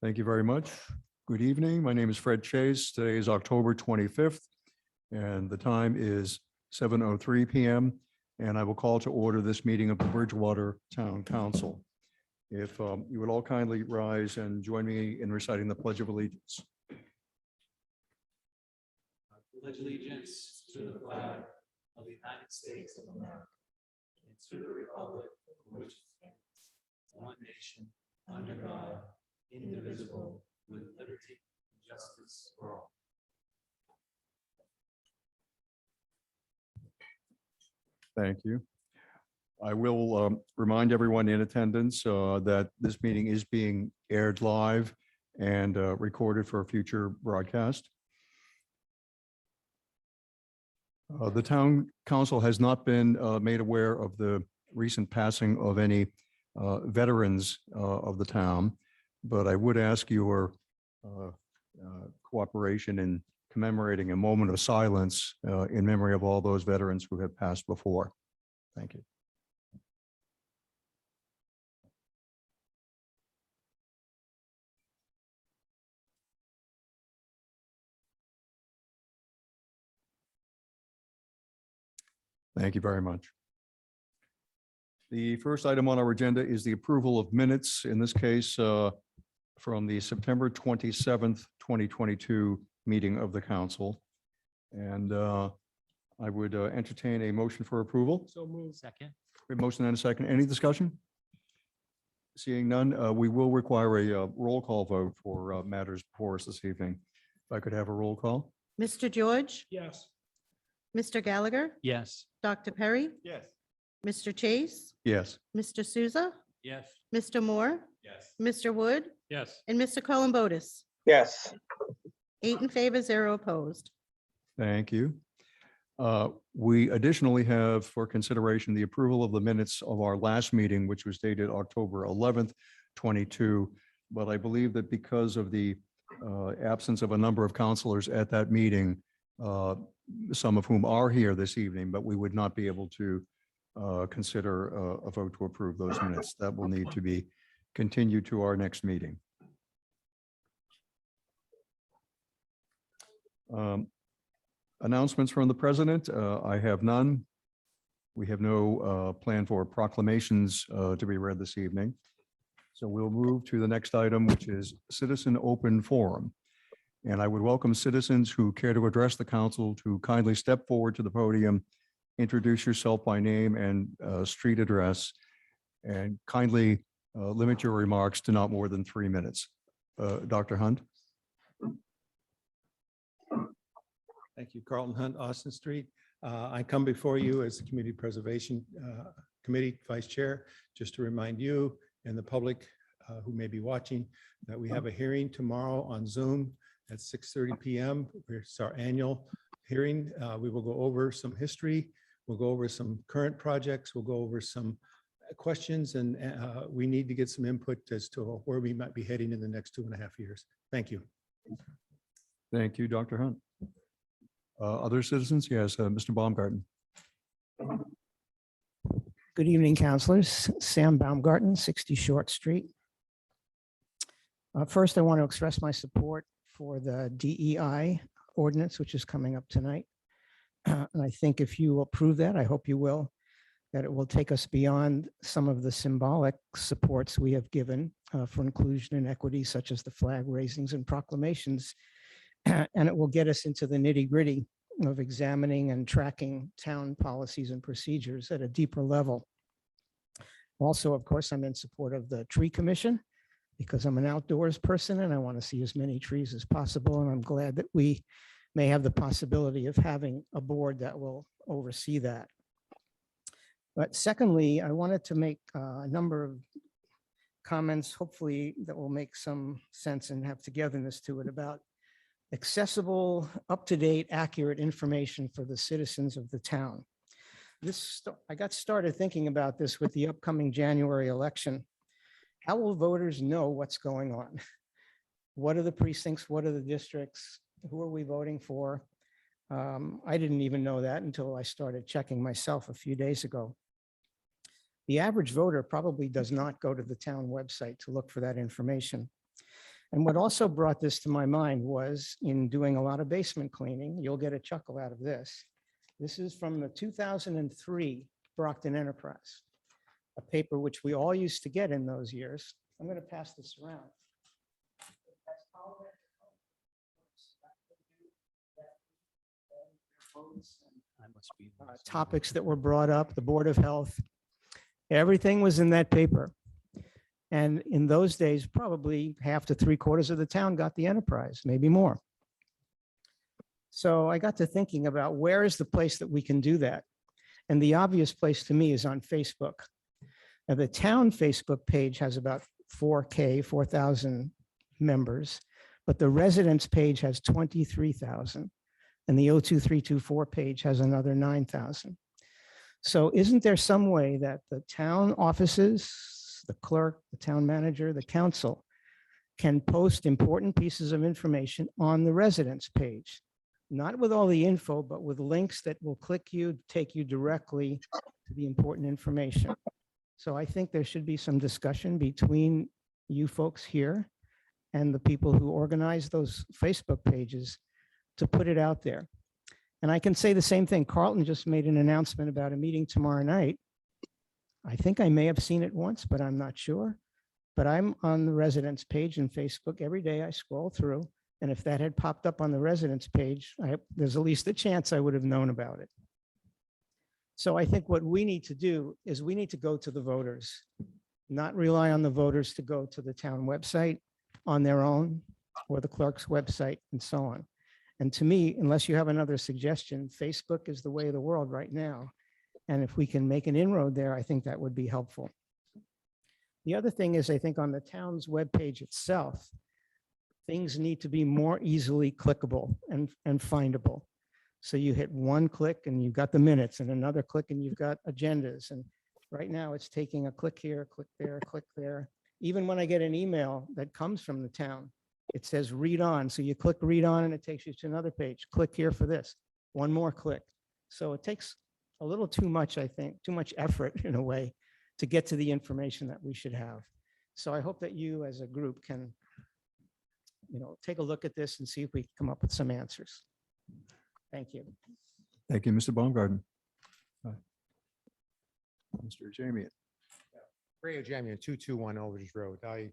Thank you very much. Good evening. My name is Fred Chase. Today is October 25th, and the time is 7:03 p.m. And I will call to order this meeting of the Bridgewater Town Council. If you would all kindly rise and join me in reciting the Pledge of Allegiance. I pledge allegiance to the flag of the United States of America and to the republic for which it stands, one nation, under God, indivisible, with liberty and justice for all. Thank you. I will remind everyone in attendance that this meeting is being aired live and recorded for a future broadcast. The town council has not been made aware of the recent passing of any veterans of the town, but I would ask your cooperation in commemorating a moment of silence in memory of all those veterans who have passed before. Thank you. Thank you very much. The first item on our agenda is the approval of minutes, in this case, from the September 27th, 2022 meeting of the council. And I would entertain a motion for approval. So move. Second. A motion and a second. Any discussion? Seeing none, we will require a roll call vote for matters before us this evening. If I could have a roll call. Mr. George, Yes. Mr. Gallagher, Yes. Dr. Perry, Yes. Mr. Chase, Yes. Mr. Souza, Yes. Mr. Moore, Yes. Mr. Wood, Yes. and Mr. Columbotus. yes, 8 in favor, 0 opposed. Thank you. We additionally have for consideration the approval of the minutes of our last meeting, which was dated October 11th, 22. But I believe that because of the absence of a number of counselors at that meeting, some of whom are here this evening, but we would not be able to consider a vote to approve those minutes. That will need to be continued to our next meeting. Announcements from the president. I have none. We have no plan for proclamations to be read this evening. So we'll move to the next item, which is Citizen Open Forum. And I would welcome citizens who care to address the council to kindly step forward to the podium, introduce yourself by name and street address, and kindly limit your remarks to not more than 3 minutes. Dr. Hunt. Thank you, Carlton Hunt, Austin Street. I come before you as the Community Preservation Committee Vice Chair, just to remind you and the public who may be watching that we have a hearing tomorrow on Zoom at 6:30 p.m. It's our annual hearing. We will go over some history. We'll go over some current projects. We'll go over some questions, and we need to get some input as to where we might be heading in the next 2.5 years. Thank you. Thank you, Dr. Hunt. Other citizens? Yes, Mr. Baumgarten. Good evening, councilors. Sam Baumgarten, 60 Short Street. First, I want to express my support for the DEI ordinance, which is coming up tonight. And I think if you approve that, I hope you will, that it will take us beyond some of the symbolic supports we have given for inclusion and equity, such as the flag raisings and proclamations. And it will get us into the nitty-gritty of examining and tracking town policies and procedures at a deeper level. Also, of course, I'm in support of the Tree Commission because I'm an outdoors person and I want to see as many trees as possible. And I'm glad that we may have the possibility of having a board that will oversee that. But secondly, I wanted to make a number of comments, hopefully that will make some sense and have togetherness to it, about accessible, up-to-date, accurate information for the citizens of the town. I got started thinking about this with the upcoming January election. How will voters know what's going on? What are the precincts? What are the districts? Who are we voting for? I didn't even know that until I started checking myself a few days ago. The average voter probably does not go to the town website to look for that information. And what also brought this to my mind was in doing a lot of basement cleaning, you'll get a chuckle out of this. This is from the 2003 Brockton Enterprise, a paper which we all used to get in those years. I'm going to pass this around. I must be. Topics that were brought up, the Board of Health, everything was in that paper. And in those days, probably half to 3/4 of the town got the Enterprise, maybe more. So I got to thinking about where is the place that we can do that? And the obvious place to me is on Facebook. Now, the town Facebook page has about 4,000 members, but the residents page has 23,000. And the 02324 page has another 9,000. So isn't there some way that the town offices, the clerk, the town manager, the council can post important pieces of information on the residents page? Not with all the info, but with links that will take you directly to the important information. So I think there should be some discussion between you folks here and the people who organize those Facebook pages to put it out there. And I can say the same thing. Carlton just made an announcement about a meeting tomorrow night. I think I may have seen it once, but I'm not sure. But I'm on the residents page in Facebook every day. I scroll through. And if that had popped up on the residents page, there's at least a chance I would have known about it. So I think what we need to do is we need to go to the voters, not rely on the voters to go to the town website on their own or the clerk's website and so on. And to me, unless you have another suggestion, Facebook is the way of the world right now. And if we can make an inroad there, I think that would be helpful. The other thing is, I think on the town's webpage itself, things need to be more easily clickable and findable. So you hit one click and you've got the minutes, and another click and you've got agendas. And right now it's taking a click here, click there, click there. Even when I get an email that comes from the town, it says read on. So you click read on and it takes you to another page. Click here for this, one more click. So it takes a little too much, I think, too much effort in a way to get to the information that we should have. So I hope that you as a group can, take a look at this and see if we can come up with some answers. Thank you. Thank you, Mr. Baumgarten. Mr. Jamie. Ray Jamian, 221 Eldridge Road. I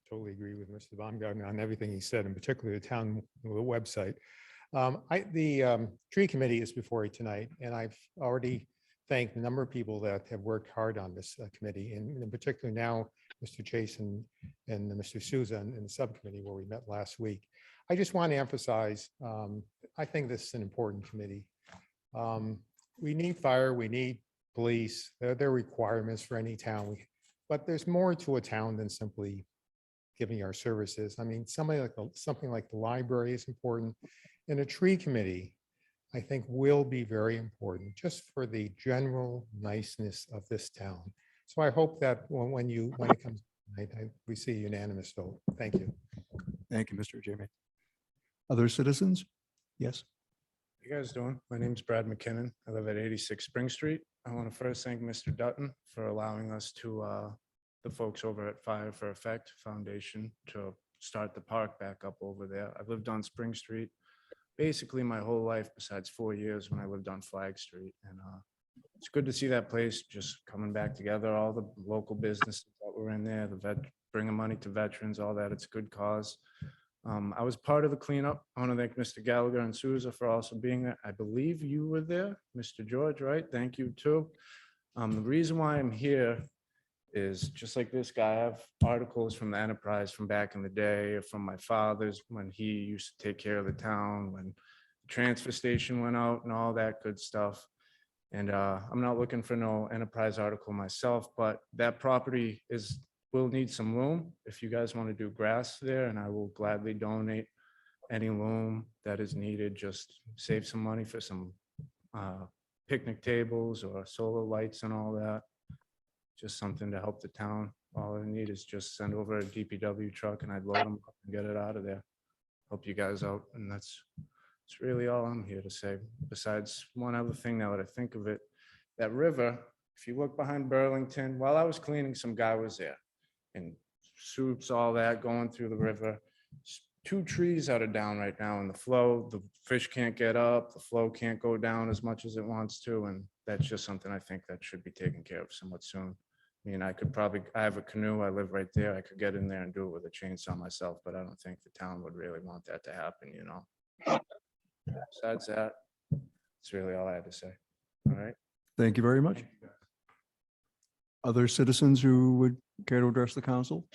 totally agree with Mr. Baumgartner on everything he said, and particularly the town website. The tree committee is before you tonight, and I've already thanked a number of people that have worked hard on this committee, and in particular now, Mr. Jason and Mr. Souza in the subcommittee where we met last week. I just want to emphasize, I think this is an important committee. We need fire, we need police, they're requirements for any town, but there's more to a town than simply giving our services. I mean, something like the library is important, and a tree committee, I think, will be very important just for the general niceness of this town. So I hope that when it comes tonight, we see a unanimous vote. Thank you. Thank you, Mr. Jamie. Other citizens? Yes. How you guys doing? My name's Brad McKinnon. I live at 86 Spring Street. I want to first thank Mr. Dutton for allowing us to, the folks over at Fire for Effect Foundation, to start the park back up over there. I've lived on Spring Street basically my whole life, besides 4 years when I lived on Flag Street. And it's good to see that place just coming back together, all the local businesses that were in there, bringing money to veterans, all that. It's a good cause. I was part of the cleanup. I want to thank Mr. Gallagher and Souza for also being there. I believe you were there, Mr. George, right? Thank you too. The reason why I'm here is just like this guy. I have articles from the Enterprise from back in the day, or from my father's when he used to take care of the town, when the transfer station went out and all that good stuff. And I'm not looking for no Enterprise article myself, but that property will need some loam if you guys want to do grass there, and I will gladly donate any loam that is needed. Just save some money for some picnic tables or solar lights and all that. Just something to help the town. All I need is just send over a DPW truck and I'd load them up and get it out of there. Help you guys out. And that's really all I'm here to say. Besides one other thing now that I think of it, that river, if you look behind Burlington, while I was cleaning, some guy was there and suits, all that going through the river. two trees that are down right now in the flow. The fish can't get up, the flow can't go down as much as it wants to, and that's just something I think that should be taken care of somewhat soon. I mean, I have a canoe, I live right there, I could get in there and do it with a chainsaw myself, but I don't think the town would really want that to happen, you know? Besides that, that's really all I had to say. All right. Thank you very much. Other citizens who would care to address the council?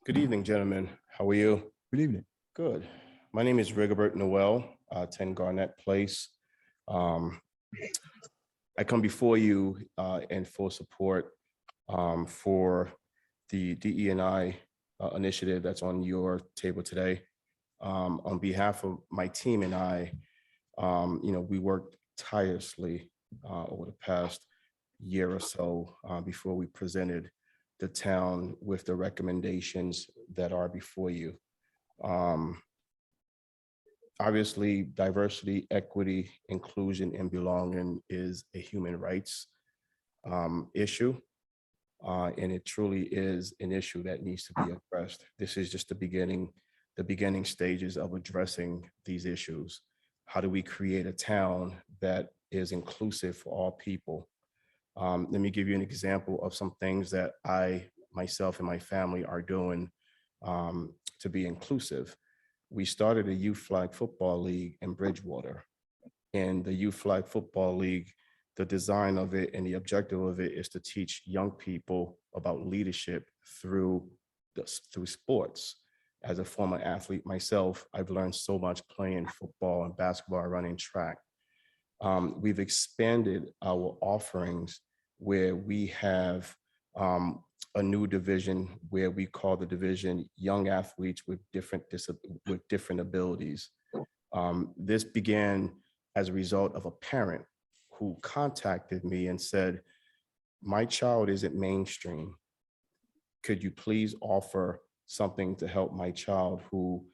Good evening, gentlemen. How are you? Good evening. Good. My name is Rigobert Noel, 10 Garnett Place. I come before you in full support for the DE&I initiative that's on your table today. On behalf of my team and I, we worked tirelessly over the past year or so before we presented the town with the recommendations that are before you. Obviously, diversity, equity, inclusion, and belonging is a human rights issue. And it truly is an issue that needs to be addressed. This is just the beginning stages of addressing these issues. How do we create a town that is inclusive for all people? Let me give you an example of some things that I, myself, and my family are doing to be inclusive. We started a youth flag football league in Bridgewater. And the youth flag football league, the design of it and the objective of it is to teach young people about leadership through sports. As a former athlete myself, I've learned so much playing football and basketball, running track. We've expanded our offerings where we have a new division where we call the division Young Athletes with different abilities. This began as a result of a parent who contacted me and said, my child isn't mainstream. Could you please offer something to help my child who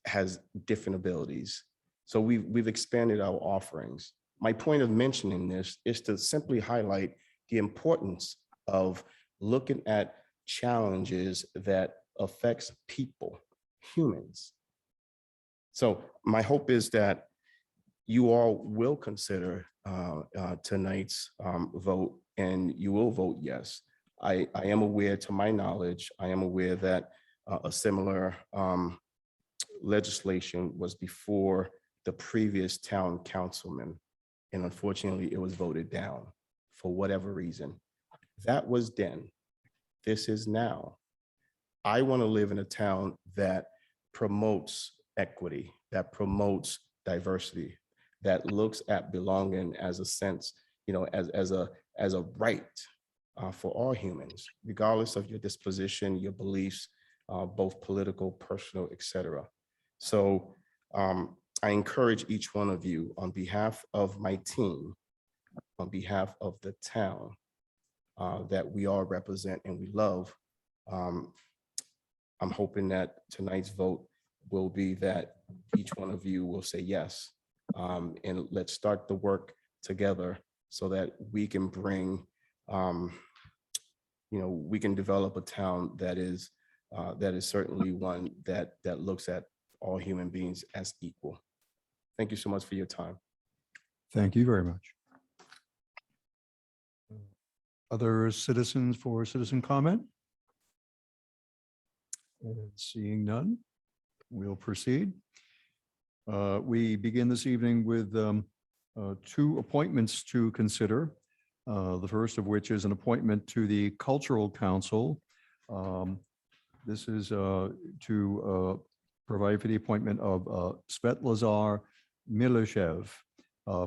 has different abilities? So we've expanded our offerings. My point of mentioning this is to simply highlight the importance of looking at challenges that affects people, humans. So my hope is that you all will consider tonight's vote and you will vote yes. I am aware, to my knowledge, I am aware that a similar legislation was before the previous town councilman, and unfortunately it was voted down for whatever reason. That was then. This is now. I want to live in a town that promotes equity, that promotes diversity, that looks at belonging as a sense, as a right for all humans, regardless of your disposition, your beliefs, both political, personal, etc. So I encourage each one of you on behalf of my team, on behalf of the town that we all represent and we love. I'm hoping that tonight's vote will be that each one of you will say yes. And let's start the work together so that we can bring, we can develop a town that is certainly one that looks at all human beings as equal. Thank you so much for your time. Thank you very much. Other citizens for citizen comment? And seeing none, we'll proceed. We begin this evening with two appointments to consider. The first of which is an appointment to the Cultural Council. This is to provide for the appointment of Svetlazar Milishev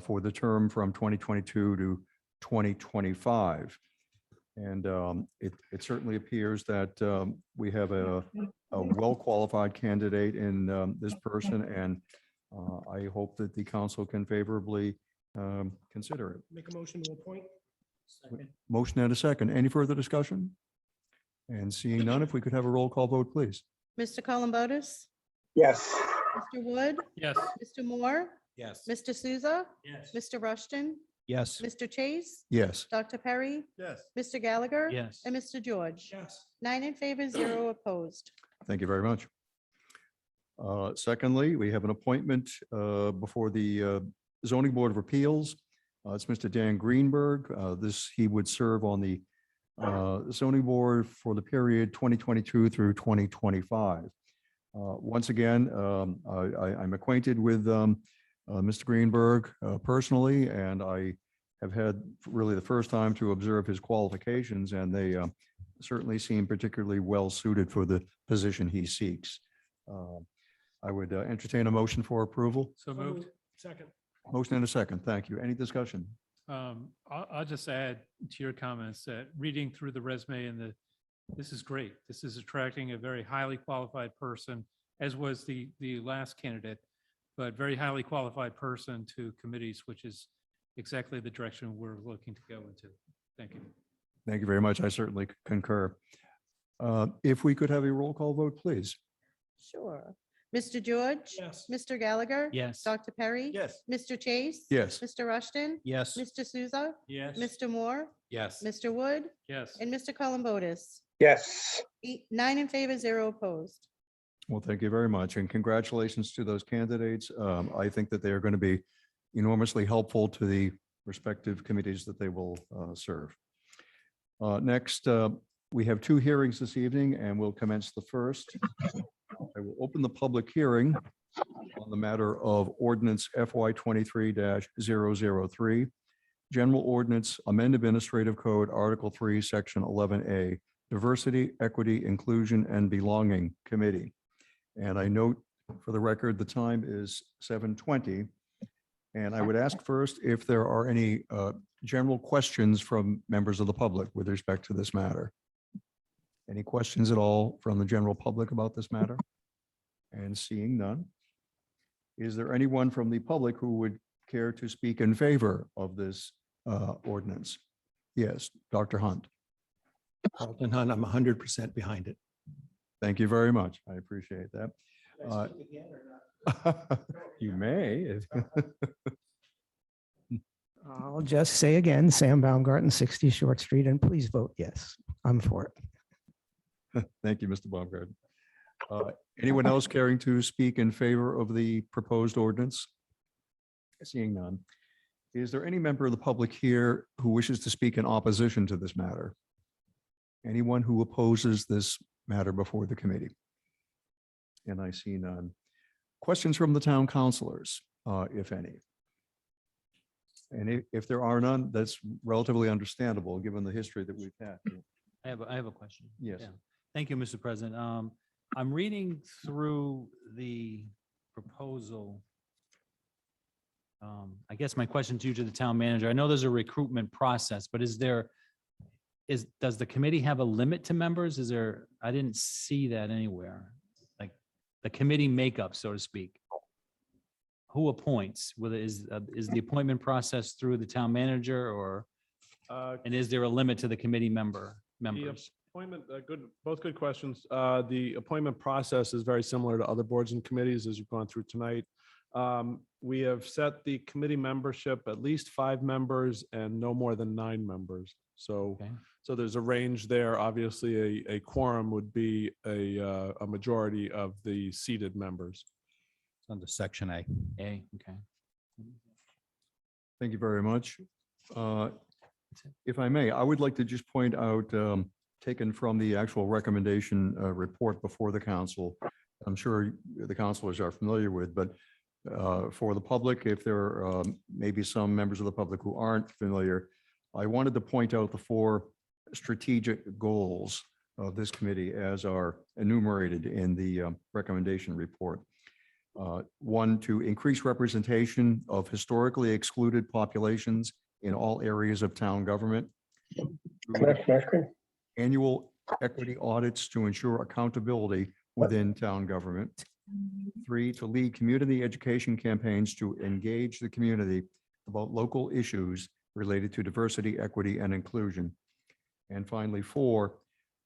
for the term from 2022 to 2025. And it certainly appears that we have a well-qualified candidate in this person, and I hope that the council can favorably consider it. Make a motion to appoint. Motion and a second. Any further discussion? And seeing none, if we could have a roll call vote, please. Mr. Columbotus, Yes. Mr. Wood, Yes. Mr. Moore, Yes. Mr. Souza, Yes. Mr. Rushton, Yes. Mr. Chase, Yes. Dr. Perry, Yes. Mr. Gallagher. Yes. And Mr. George. Yes. 9 in favor, 0 opposed. Thank you very much. Secondly, we have an appointment before the Zoning Board of Appeals. It's Mr. Dan Greenberg. He would serve on the zoning board for the period 2022 through 2025. Once again, I'm acquainted with Mr. Greenberg personally, and I have had really the first time to observe his qualifications, and they certainly seem particularly well suited for the position he seeks. I would entertain a motion for approval. So moved. Second. Motion and a second. Thank you. Any discussion? I'll just add to your comments that reading through the resume and this is great. This is attracting a very highly qualified person, as was the last candidate, but very highly qualified person to committees, which is exactly the direction we're looking to go into. Thank you. Thank you very much. I certainly concur. If we could have a roll call vote, please. Sure. Mr. George. Yes. Mr. Gallagher. Yes. Dr. Perry. Yes. Mr. Chase. Yes. Mr. Rushton. Yes. Mr. Souza. Yes. Mr. Moore. Yes. Mr. Wood. Yes. And Mr. Columbotus. yes, 9 in favor, 0 opposed. Well, thank you very much, and congratulations to those candidates. I think that they are going to be enormously helpful to the respective committees that they will serve. Next, we have 2 hearings this evening, and we'll commence the first. I will open the public hearing on the matter of ordinance FY 23-003, General Ordinance Amend Administrative Code, Article 3, Section 11A, Diversity, Equity, Inclusion, and Belonging Committee. And I note for the record, the time is 7:20. And I would ask first if there are any general questions from members of the public with respect to this matter. Any questions at all from the general public about this matter? And seeing none. Is there anyone from the public who would care to speak in favor of this ordinance? Yes, Dr. Hunt. Carlton Hunt, I'm 100% behind it. Thank you very much. I appreciate that. You may. I'll just say again, Sam Baumgarten, 60 Short Street, and please vote yes. I'm for it. Thank you, Mr. Baumgarten. Anyone else caring to speak in favor of the proposed ordinance? Seeing none. Is there any member of the public here who wishes to speak in opposition to this matter? Anyone who opposes this matter before the committee? And I see none. Questions from the town councilors, if any? And if there are none, that's relatively understandable, given the history that we've had. I have a question. Yes. Yeah. Thank you, Mr. President. I'm reading through the proposal. I guess my question to you, to the town manager, I know there's a recruitment process, but does the committee have a limit to members? I didn't see that anywhere. Like the committee makeup, so to speak. Who appoints? Whether is the appointment process through the town manager, or, and is there a limit to the committee members? Appointment, both good questions. The appointment process is very similar to other boards and committees, as you've gone through tonight. We have set the committee membership at least 5 members and no more than 9 members. So, Okay. so there's a range there. Obviously, a quorum would be a majority of the seated members. Under Section A. A, okay. Thank you very much. If I may, I would like to just point out, taken from the actual recommendation report before the council, I'm sure the councilors are familiar with, but for the public, if there are maybe some members of the public who aren't familiar, I wanted to point out the 4 strategic goals of this committee as are enumerated in the recommendation report. 1, to increase representation of historically excluded populations in all areas of town government. can I have my screen? Annual equity audits to ensure accountability within town government. 3, to lead community education campaigns to engage the community about local issues related to diversity, equity, and inclusion. And finally, 4,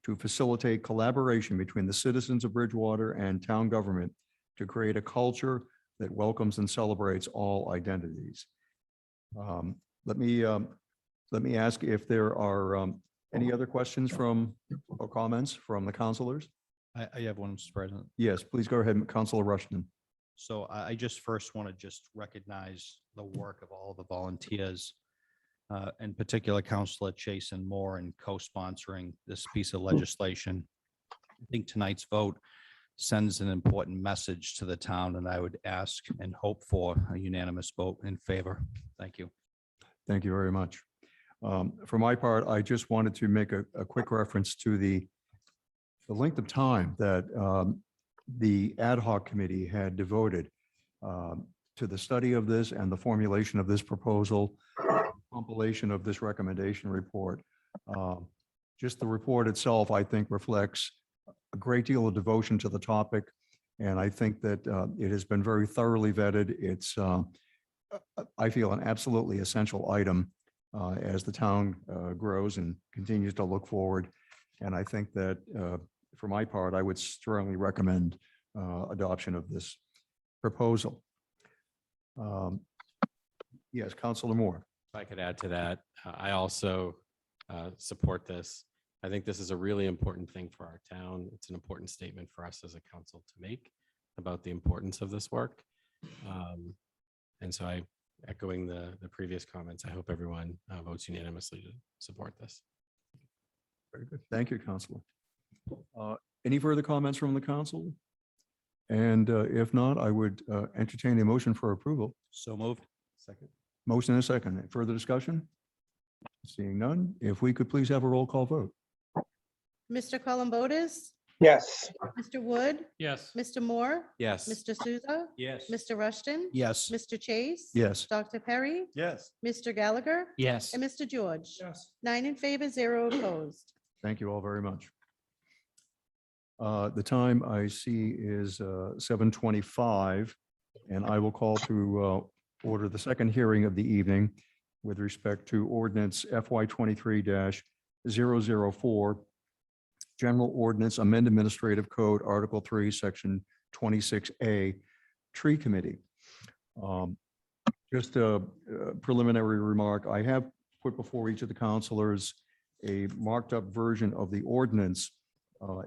to facilitate collaboration between the citizens of Bridgewater and town government to create a culture that welcomes and celebrates all identities. Let me ask if there are any other questions from or comments from the counselors? I have one, Mr. President. Yes, please go ahead, Counselor Rushton. So I just first want to just recognize the work of all the volunteers, in particular Counselor Chase and Moore in co-sponsoring this piece of legislation. I think tonight's vote sends an important message to the town, and I would ask and hope for a unanimous vote in favor. Thank you. Thank you very much. For my part, I just wanted to make a quick reference to the length of time that the ad hoc committee had devoted to the study of this and the formulation of this proposal, compilation of this recommendation report. Just the report itself, I think, reflects a great deal of devotion to the topic. And I think that it has been very thoroughly vetted. It's, I feel, an absolutely essential item as the town grows and continues to look forward. And I think that for my part, I would strongly recommend adoption of this proposal. Yes, Councilor Moore. If I could add to that, I also support this. I think this is a really important thing for our town. It's an important statement for us as a council to make about the importance of this work. And so echoing the previous comments, I hope everyone votes unanimously to support this. Very good. Thank you, Councilor. Any further comments from the council? And if not, I would entertain a motion for approval. So moved. Second. Motion and a second. Further discussion? Seeing none, if we could please have a roll call vote. Mr. Columbotus, yes, Mr. Wood, Yes. Mr. Moore, Yes. Mr. Souza, Yes. Mr. Rushton, Yes. Mr. Chase. Yes. Dr. Perry, Yes. Mr. Gallagher, Yes. and Mr. George. Yes. 9 in favor, 0 opposed. Thank you all very much. The time I see is 7:25, and I will call to order the second hearing of the evening with respect to ordinance FY 23-004, General Ordinance Amend Administrative Code, Article 3, Section 26A, Tree Committee. Just a preliminary remark. I have put before each of the counselors a marked up version of the ordinance.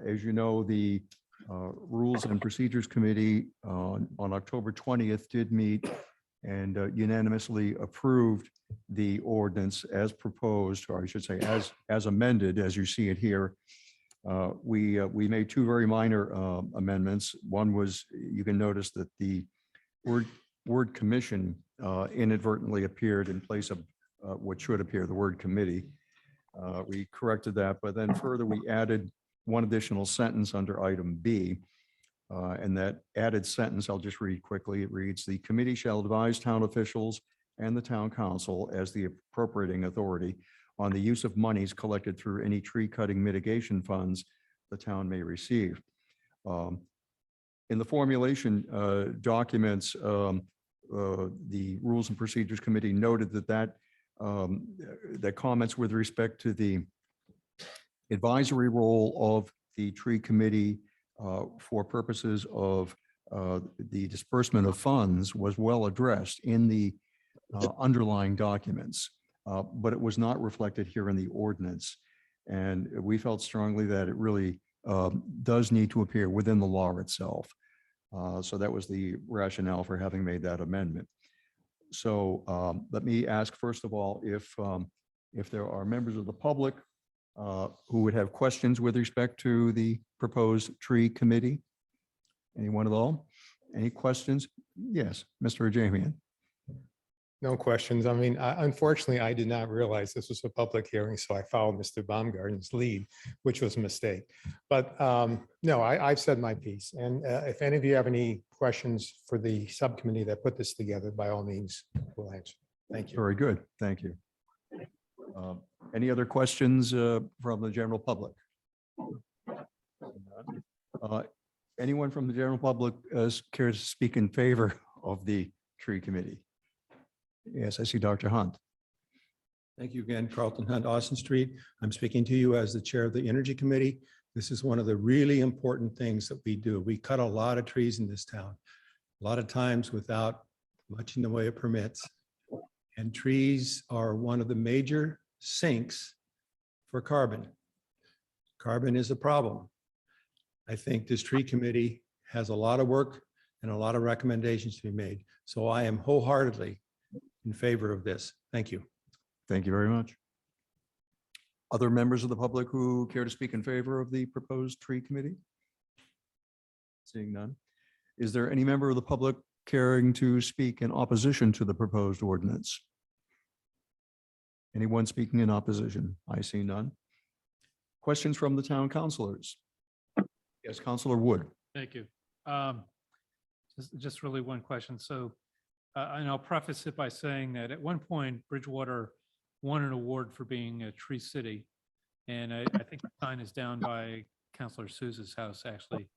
As you know, the Rules and Procedures Committee on October 20th did meet and unanimously approved the ordinance as proposed, or I should say, as amended, as you see it here. We made two very minor amendments. One was, you can notice that the word commission inadvertently appeared in place of what should appear, the word committee. We corrected that, but then further, we added one additional sentence under item B. And that added sentence, I'll just read quickly. It reads, "The committee shall advise town officials and the town council as the appropriating authority on the use of monies collected through any tree cutting mitigation funds the town may receive." In the formulation documents, the Rules and Procedures Committee noted that comments with respect to the advisory role of the tree committee for purposes of the disbursement of funds was well addressed in the underlying documents, but it was not reflected here in the ordinance. And we felt strongly that it really does need to appear within the law itself. So that was the rationale for having made that amendment. So let me ask, first of all, if there are members of the public who would have questions with respect to the proposed tree committee. Anyone at all? Any questions? Yes, Mr. Ajamian. No questions. I mean, unfortunately, I did not realize this was a public hearing, so I followed Mr. Baumgarten's lead, which was a mistake. But no, I've said my piece. And if any of you have any questions for the subcommittee that put this together, by all means, we'll answer. Thank you. Very good. Thank you. Any other questions from the general public? Anyone from the general public care to speak in favor of the tree committee? Yes, I see Dr. Hunt. Thank you again, Carlton Hunt, Austin Street. I'm speaking to you as the chair of the Energy Committee. This is one of the really important things that we do. We cut a lot of trees in this town, a lot of times without much in the way of permits. And trees are one of the major sinks for carbon. Carbon is a problem. I think this tree committee has a lot of work and a lot of recommendations to be made. So I am wholeheartedly in favor of this. Thank you. Thank you very much. Other members of the public who care to speak in favor of the proposed tree committee? Seeing none. Is there any member of the public caring to speak in opposition to the proposed ordinance? Anyone speaking in opposition? I see none. Questions from the town councilors? Yes, Councilor Wood. Thank you. Just really one question. So, and I'll preface it by saying that at one point Bridgewater won an award for being a tree city. And I think the sign is down by Councilor Souza's house, actually,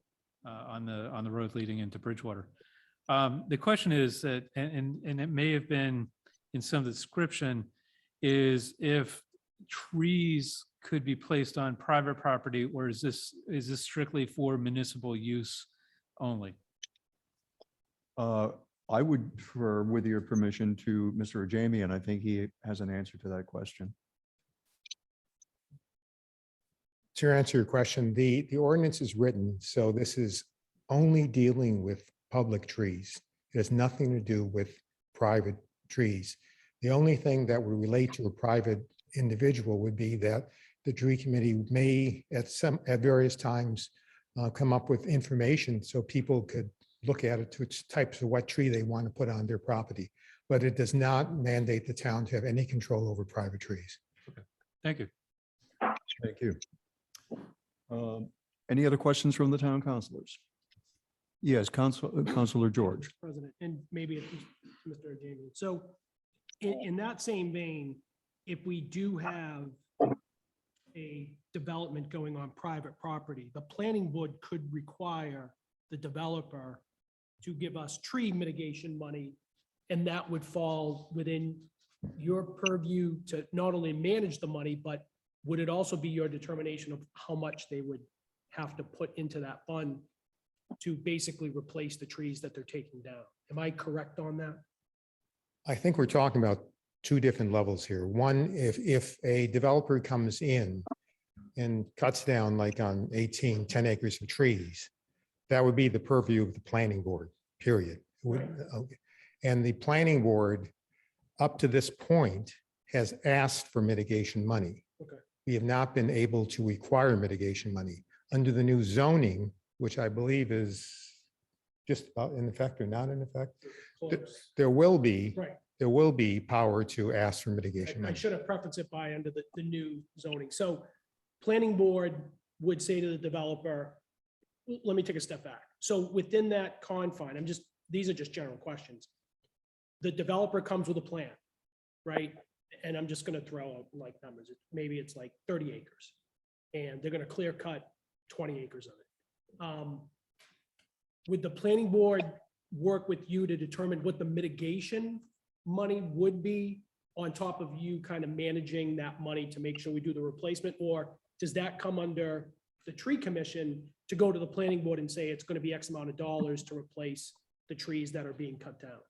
on the road leading into Bridgewater. The question is that, and it may have been in some of the description, is if trees could be placed on private property, or is this strictly for municipal use only? I would defer, with your permission, to Mr. Jamie, and I think he has an answer to that question. To answer your question, the ordinance is written, so this is only dealing with public trees. It has nothing to do with private trees. The only thing that would relate to a private individual would be that the tree committee may at various times come up with information so people could look at it to its types of what tree they want to put on their property. But it does not mandate the town to have any control over private trees. Thank you. Thank you. Any other questions from the town councilors? Yes, Councilor George. President, and maybe it's Mr. Jamie. So in that same vein, if we do have a development going on private property, the planning board could require the developer to give us tree mitigation money, and that would fall within your purview to not only manage the money, but would it also be your determination of how much they would have to put into that fund to basically replace the trees that they're taking down? Am I correct on that? I think we're talking about two different levels here. One, if a developer comes in and cuts down like on 10 acres of trees, that would be the purview of the planning board, period. Okay. And the planning board, up to this point, has asked for mitigation money. Okay. We have not been able to require mitigation money. Under the new zoning, which I believe is just about in effect or not in effect, Close. there will be, Right. there will be power to ask for mitigation I money. should have prefaced it by under the new zoning. So planning board would say to the developer, let me take a step back. So within that confine, these are just general questions. The developer comes with a plan, right? And I'm just going to throw out like numbers. Maybe it's like 30 acres and they're going to clear cut 20 acres of it. Would the planning board work with you to determine what the mitigation money would be on top of you kind of managing that money to make sure we do the replacement? Or does that come under the tree commission to go to the planning board and say it's going to be X amount of dollars to replace the trees that are being cut down?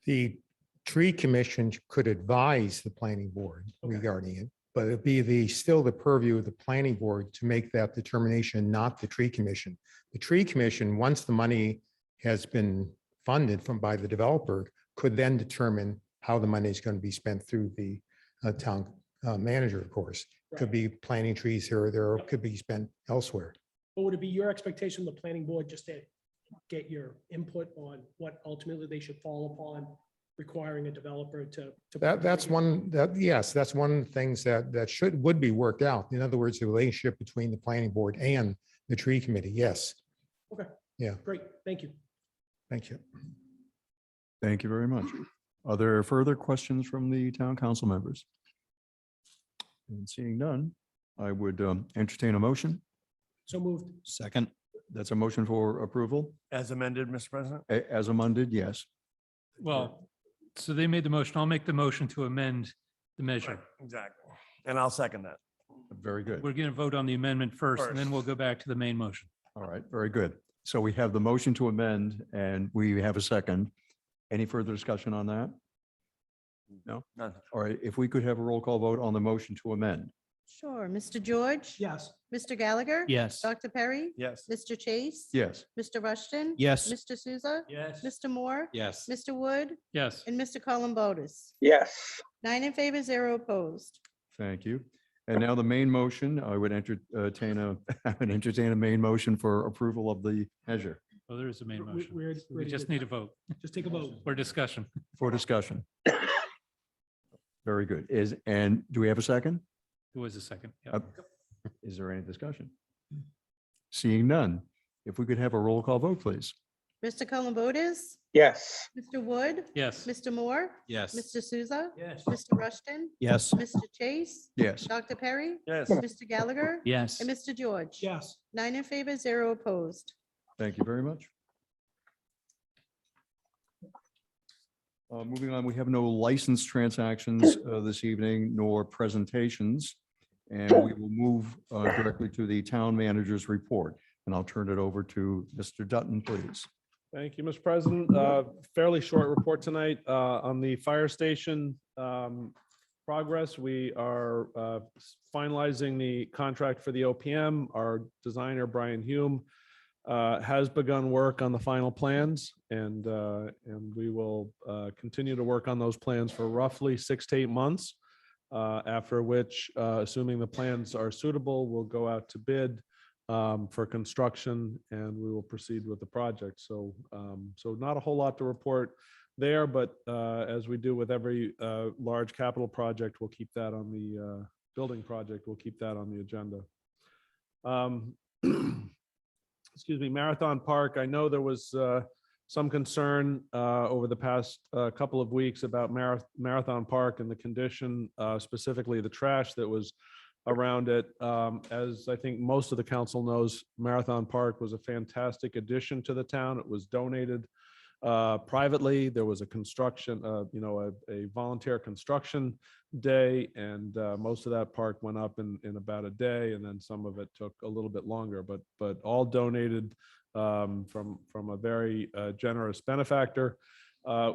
The tree commission could advise the planning board Okay. regarding it, but it'd be still the purview of the planning board to make that determination, not the tree commission. The tree commission, once the money has been funded by the developer, could then determine how the money is going to be spent through the town manager, of course. Could be planting trees here or there, or could be spent elsewhere. But would it be your expectation, the planning board, just to get your input on what ultimately they should fall upon, requiring a developer to? That's one, yes, that's one of the things that would be worked out. In other words, the relationship between the planning board and the tree committee, yes. Okay. Yeah. Great, thank you. Thank you. Thank you very much. Are there further questions from the town council members? And seeing none, I would entertain a motion. So moved. Second. That's a motion for approval. As amended, Mr. President? As amended, yes. Well, so they made the motion. I'll make the motion to amend the measure. Exactly. And I'll second that. Very good. We're going to vote on the amendment first, and then we'll go back to the main motion. All right, very good. So we have the motion to amend and we have a second. Any further discussion on that? No? None. All right, if we could have a roll call vote on the motion to amend. Sure. Mr. George? Yes. Mr. Gallagher? Yes. Dr. Perry? Yes. Mr. Chase? Yes. Mr. Rushton? Yes. Mr. Souza? Yes. Mr. Moore? Yes. Mr. Wood? Yes. And Mr. Columbotus? Yes. 9 in favor, 0 opposed. Thank you. And now the main motion, I would entertain a main motion for approval of the measure Well, there is a main We- motion. we're We ready just to- need a vote Just take a vote. for discussion. for discussion. Very good. And do we have a second? Who was the second? Yep. Is there any discussion? Seeing none. If we could have a roll call vote, please. Mr. Columbotus? Yes. Mr. Wood? Yes. Mr. Moore? Yes. Mr. Souza? Yes. Mr. Rushton? Yes. Mr. Chase? Yes. Dr. Perry? Yes. Mr. Gallagher? Yes. And Mr. George? Yes. 9 in favor, 0 opposed. Thank you very much. Moving on, we have no license transactions this evening nor presentations. And we will move directly to the town manager's report. And I'll turn it over to Mr. Dutton, please. Thank you, Mr. President. Fairly short report tonight on the fire station progress. We are finalizing the contract for the OPM. Our designer, Brian Hume, has begun work on the final plans, and we will continue to work on those plans for roughly 6 to 8 months. After which, assuming the plans are suitable, we'll go out to bid for construction, and we will proceed with the project. So not a whole lot to report there, but as we do with every large capital project, we'll keep that on the building project, we'll keep that on the agenda. Excuse me, Marathon Park. I know there was some concern over the past couple of weeks about Marathon Park and the condition, specifically the trash that was around it. As I think most of the council knows, Marathon Park was a fantastic addition to the town. It was donated privately. There was a construction, a volunteer construction day, and most of that park went up in about a day, and then some of it took a little bit longer, but all donated from a very generous benefactor.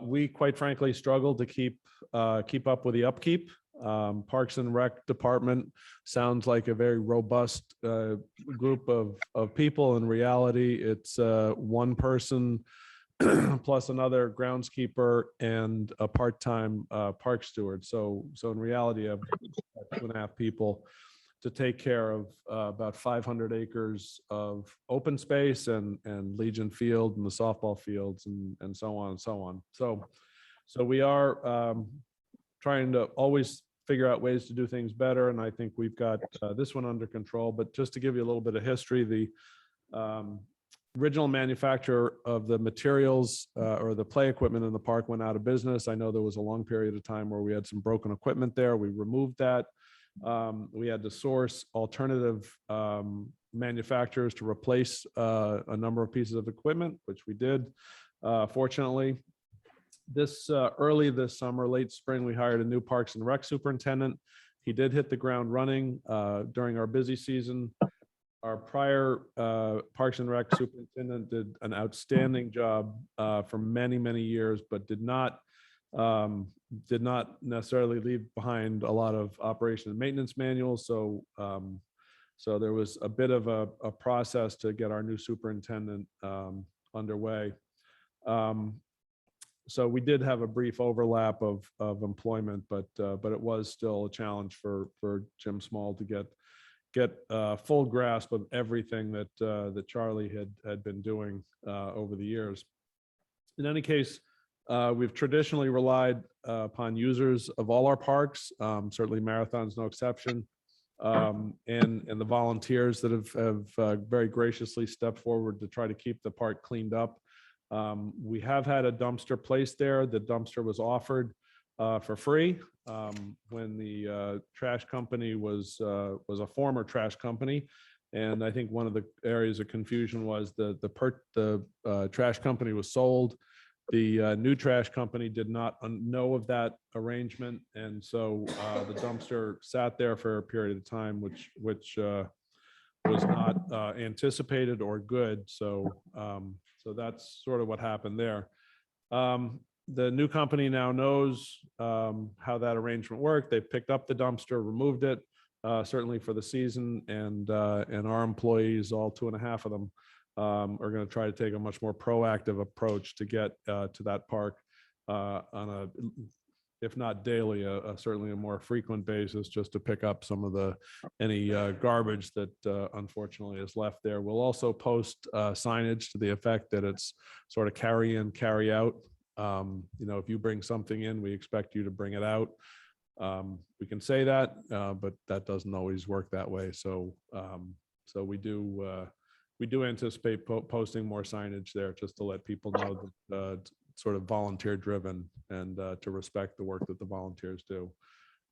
We quite frankly struggled to keep up with the upkeep. Parks and Rec Department sounds like a very robust group of people. In reality, it's one person plus another groundskeeper and a part-time park steward. So in reality, I have 2.5 people to take care of about 500 acres of open space and Legion Field and the softball fields and so on and so on. So we are trying to always figure out ways to do things better, and I think we've got this one under control. But just to give you a little bit of history, the original manufacturer of the materials or the play equipment in the park went out of business. I know there was a long period of time where we had some broken equipment there. We removed that. We had to source alternative manufacturers to replace a number of pieces of equipment, which we did. Fortunately, early this summer, late spring, we hired a new Parks and Rec superintendent. He did hit the ground running during our busy season. Our prior Parks and Rec superintendent did an outstanding job for many, many years, but did not necessarily leave behind a lot of operation and maintenance manuals. So there was a bit of a process to get our new superintendent underway. So we did have a brief overlap of employment, but it was still a challenge for Jim Small to get full grasp of everything that Charlie had been doing over the years. In any case, we've traditionally relied upon users of all our parks. Certainly Marathon's no exception. And the volunteers that have very graciously stepped forward to try to keep the park cleaned up. We have had a dumpster placed there. The dumpster was offered for free when the trash company was a former trash company. And I think one of the areas of confusion was the trash company was sold. The new trash company did not know of that arrangement, and so the dumpster sat there for a period of time, which was not anticipated or good. So that's sort of what happened there. The new company now knows how that arrangement worked. They picked up the dumpster, removed it, certainly for the season, and our employees, all 2.5 of them, are going to try to take a much more proactive approach to get to that park on a, if not daily, certainly a more frequent basis, just to pick up some of any garbage that unfortunately is left there. We'll also post signage to the effect that it's sort of carry in, carry out. If you bring something in, we expect you to bring it out. We can say that, but that doesn't always work that way. So we do anticipate posting more signage there, just to let people know that it's sort of volunteer driven, and to respect the work that the volunteers do.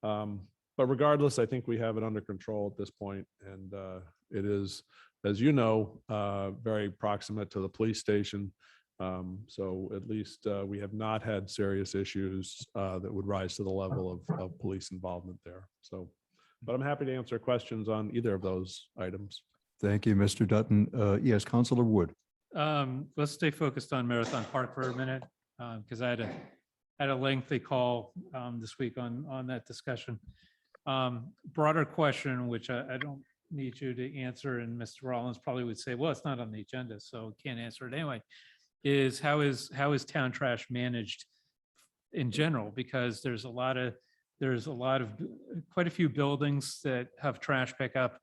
But regardless, I think we have it under control at this point, and it is, as you know, very proximate to the police station. So at least we have not had serious issues that would rise to the level of police involvement there. So, but I'm happy to answer questions on either of those items. Thank you, Mr. Dutton. Yes, Councilor Wood. Let's stay focused on Marathon Park for a minute, because I had a lengthy call this week on that discussion. Broader question, which I don't need you to answer, and Mr. Rollins probably would say, well, it's not on the agenda, so can't answer it anyway, is how is town trash managed in general? Because there's quite a few buildings that have trash pickup.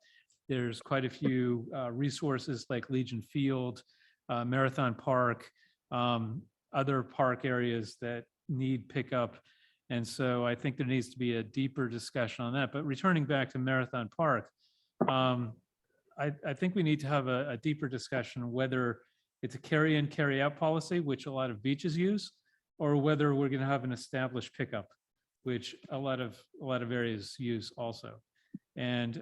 There's quite a few resources like Legion Field, Marathon Park, other park areas that need pickup. And so I think there needs to be a deeper discussion on that. But returning back to Marathon Park, I think we need to have a deeper discussion whether it's a carry in, carry out policy, which a lot of beaches use, or whether we're going to have an established pickup, which a lot of areas use also. And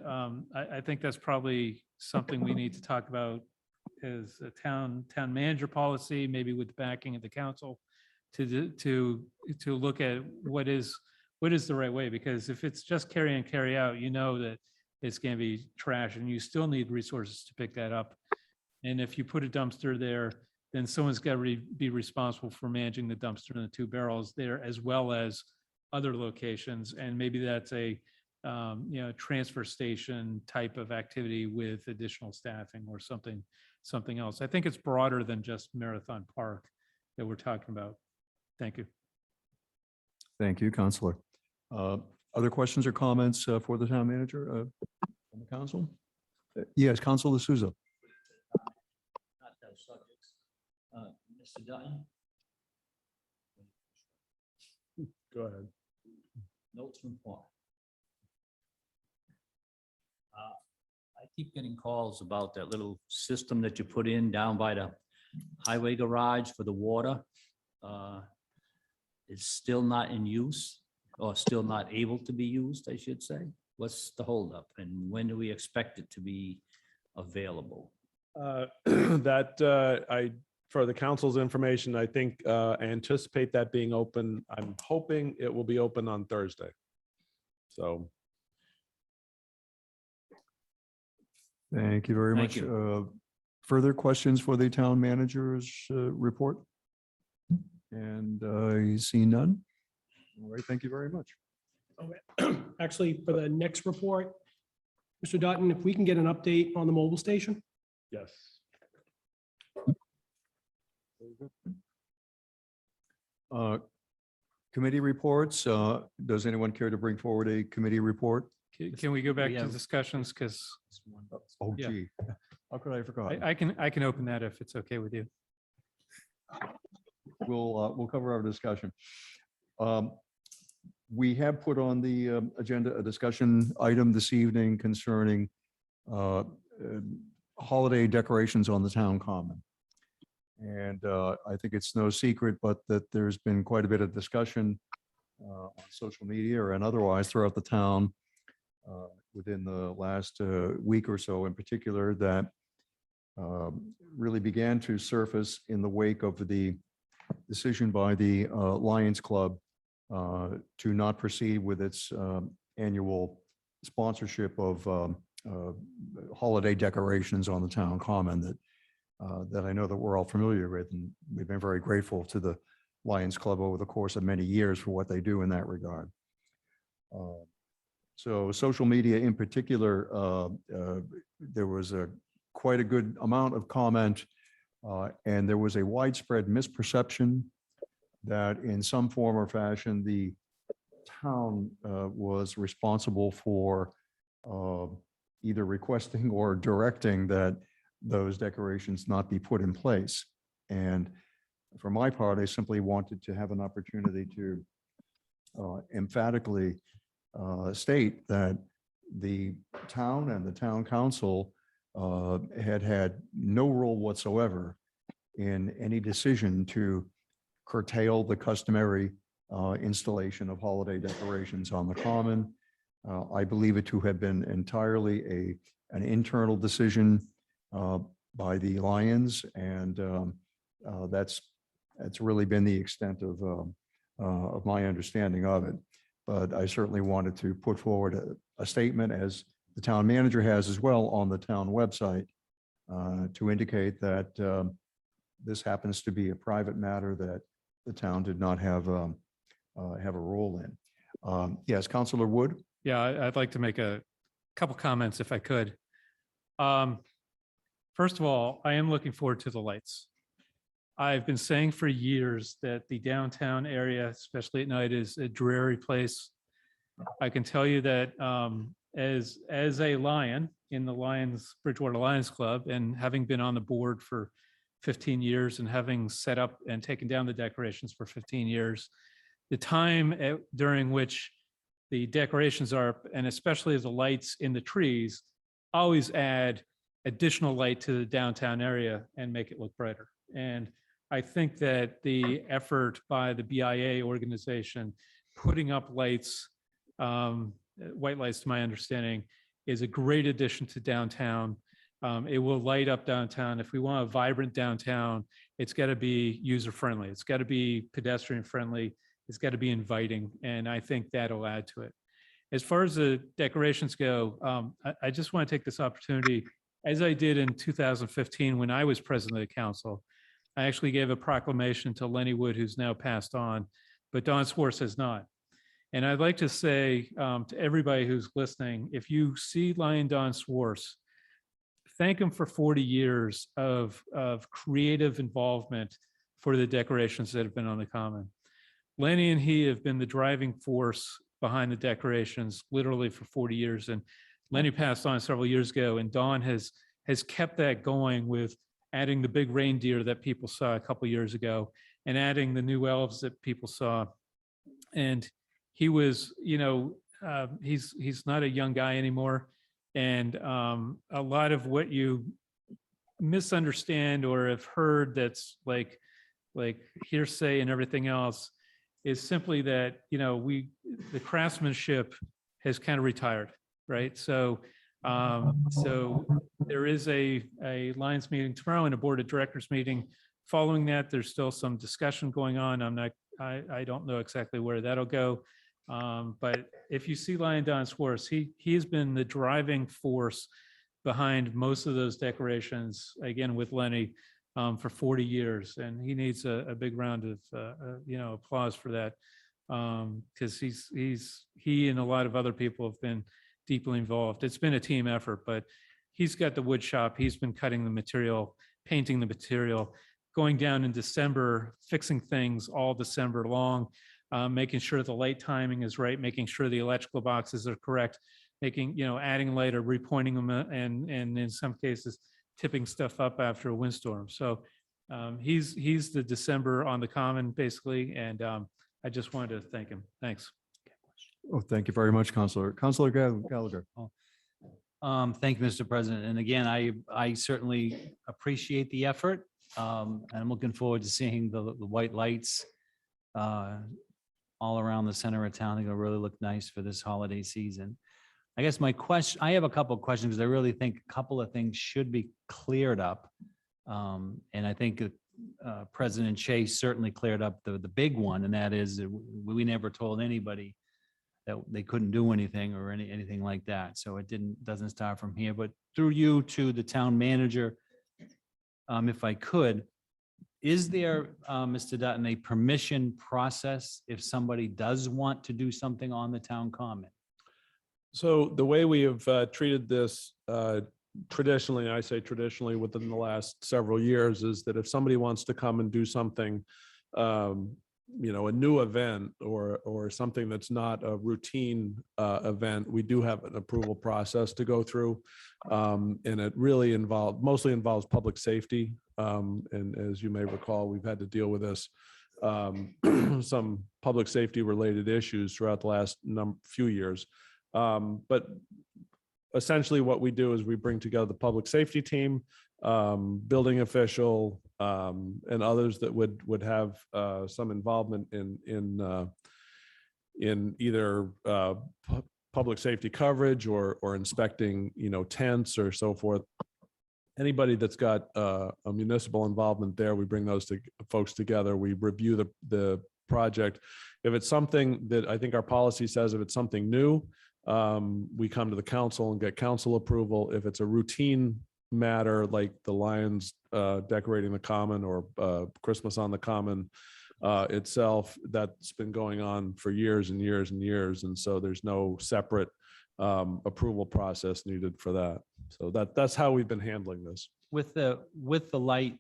I think that's probably something we need to talk about as a town manager policy, maybe with the backing of the council, to look at what is the right way. Because if it's just carry in, carry out, you know that it's going to be trash, and you still need resources to pick that up. And if you put a dumpster there, then someone's got to be responsible for managing the dumpster and the 2 barrels there, as well as other locations. And maybe that's a transfer station type of activity with additional staffing or something else. I think it's broader than just Marathon Park that we're talking about. Thank you. Thank you, Councilor. Other questions or comments for the town manager from the council? Yes, Councilor Souza. Not those subjects. Mr. Dutton? Go ahead. Notes from Park. I keep getting calls about that little system that you put in down by the highway garage for the water. It's still not in use, or still not able to be used, I should say. What's the holdup, and when do we expect it to be available? For the council's information, I think I anticipate that being open. I'm hoping it will be open on Thursday. So. Thank you very Thank much. Further questions for the town manager's report? And I see none. All right, thank you very much. Okay. Actually, for the next report, Mr. Dutton, if we can get an update on the mobile station? Yes. Committee reports. Does anyone care to bring forward a committee report? Can we go back We to have- discussions? Because Oh, Yeah. gee, how could I have forgotten? I can open that if it's okay with you. We'll cover our discussion. We have put on the agenda a discussion item this evening concerning holiday decorations on the town common. And I think it's no secret, but that there's been quite a bit of discussion on social media and otherwise throughout the town within the last week or so in particular, that really began to surface in the wake of the decision by the Lions Club to not proceed with its annual sponsorship of holiday decorations on the town common that I know that we're all familiar with, and we've been very grateful to the Lions Club over the course of many years for what they do in that regard. So social media in particular, there was quite a good amount of comment, and there was a widespread misperception that in some form or fashion, the town was responsible for either requesting or directing that those decorations not be put in place. And for my part, I simply wanted to have an opportunity to emphatically state that the town and the town council had no role whatsoever in any decision to curtail the customary installation of holiday decorations on the common. I believe it to have been entirely an internal decision by the Lions, and that's really been the extent of my understanding of it. But I certainly wanted to put forward a statement, as the town manager has as well, on the town website to indicate that this happens to be a private matter that the town did not have a role in. Yes, Councilor Wood? Yeah, I'd like to make a couple comments if I could. First of all, I am looking forward to the lights. I've been saying for years that the downtown area, especially at night, is a dreary place. I can tell you that as a Lion in the Bridgewater Lions Club, and having been on the board for 15 years and having set up and taken down the decorations for 15 years, the time during which the decorations are up, and especially the lights in the trees, always add additional light to the downtown area and make it look brighter. And I think that the effort by the BIA organization putting up lights, white lights to my understanding, is a great addition to downtown. It will light up downtown. If we want a vibrant downtown, it's got to be user-friendly. It's got to be pedestrian-friendly. It's got to be inviting. And I think that'll add to it. As far as the decorations go, I just want to take this opportunity, as I did in 2015 when I was president of the council. I actually gave a proclamation to Lenny Wood, who's now passed on, but Don Swartz has not. And I'd like to say to everybody who's listening, if you see Lion Don Swartz, thank him for 40 years of creative involvement for the decorations that have been on the common. Lenny and he have been the driving force behind the decorations literally for 40 years. And Lenny passed on several years ago, and Don has kept that going with adding the big reindeer that people saw a couple years ago and adding the new elves that people saw. And he was, he's not a young guy anymore. And a lot of what you misunderstand or have heard that's like hearsay and everything else is simply that, the craftsmanship has kind of retired, right? So there is a Lions meeting tomorrow and a board of directors meeting. Following that, there's still some discussion going on. I don't know exactly where that'll go. But if you see Lion Don Swartz, he has been the driving force behind most of those decorations, again, with Lenny, for 40 years. And he needs a big round of, applause for that. Because he and a lot of other people have been deeply involved. It's been a team effort, but he's got the wood shop. He's been cutting the material, painting the material, going down in December, fixing things all December long, making sure the light timing is right, making sure the electrical boxes are correct, adding light or repointing them, and in some cases, tipping stuff up after a windstorm. So he's the December on the common, basically, and I just wanted to thank him. Thanks. Oh, thank you very much, Councilor. Councilor Gallagher. Thank you, Mr. President. And again, I certainly appreciate the effort. And I'm looking forward to seeing the white lights all around the center of town. They're gonna really look nice for this holiday season. I guess I have a couple of questions because I really think a couple of things should be cleared up. And I think President Chase certainly cleared up the big one, and that is that we never told anybody that they couldn't do anything or anything like that. So it doesn't start from here, but through you to the town manager, if I could, Is there, Mr. Dutton, a permission process if somebody does want to do something on the town common? So the way we have treated this traditionally, I say traditionally within the last several years, is that if somebody wants to come and do something, a new event or something that's not a routine event, we do have an approval process to go through. And it really mostly involves public safety. And as you may recall, we've had to deal with this, some public safety related issues throughout the last few years. But essentially what we do is we bring together the public safety team, building official, and others that would have some involvement in either public safety coverage or inspecting, tents or so forth. Anybody that's got a municipal involvement there, we bring those folks together. We review the project. If it's something that I think our policy says, if it's something new, we come to the council and get council approval. If it's a routine matter like the Lions decorating the common or Christmas on the common itself, that's been going on for years and years and years. And so there's no separate approval process needed for that. So that's how we've been handling this. With the light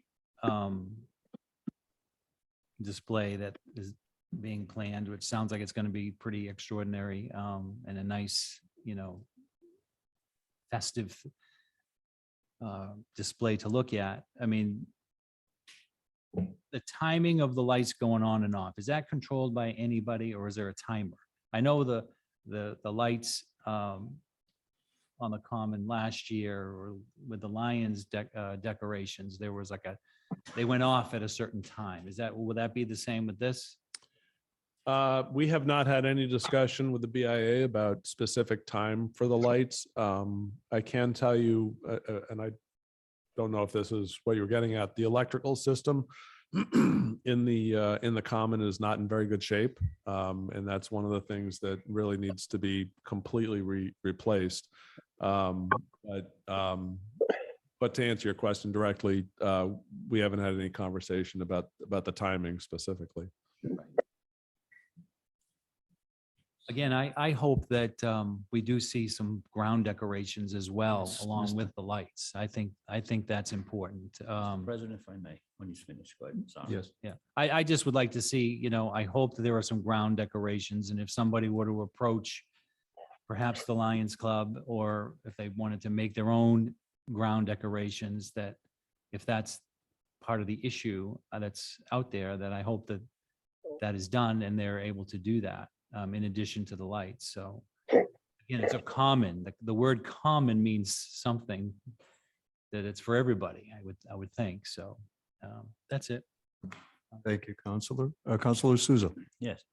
display that is being planned, which sounds like it's going to be pretty extraordinary and a nice, festive display to look at. I mean, the timing of the lights going on and off, is that controlled by anybody or is there a timer? I know the lights on the common last year or with the Lions decorations, there was they went off at a certain time. Will that be the same with this? We have not had any discussion with the BIA about specific time for the lights. I can tell you, and I don't know if this is what you're getting at, the electrical system in the common is not in very good shape. And that's one of the things that really needs to be completely replaced. But to answer your question directly, we haven't had any conversation about the timing specifically. Again, I hope that we do see some ground decorations as well, Yes, along Mr. with the lights. I think that's important. President, if I may, when you finish, go ahead. Sorry. Yes. Yeah, I just would like to see, I hope that there are some ground decorations, and if somebody were to approach perhaps the Lions Club, or if they wanted to make their own ground decorations, that if that's part of the issue that's out there, that I hope that that is done and they're able to do that in addition to the lights. So again, it's a common, the word common means something that it's for everybody, I would think. So that's it. Thank you, Counselor. Counselor Souza. Yes.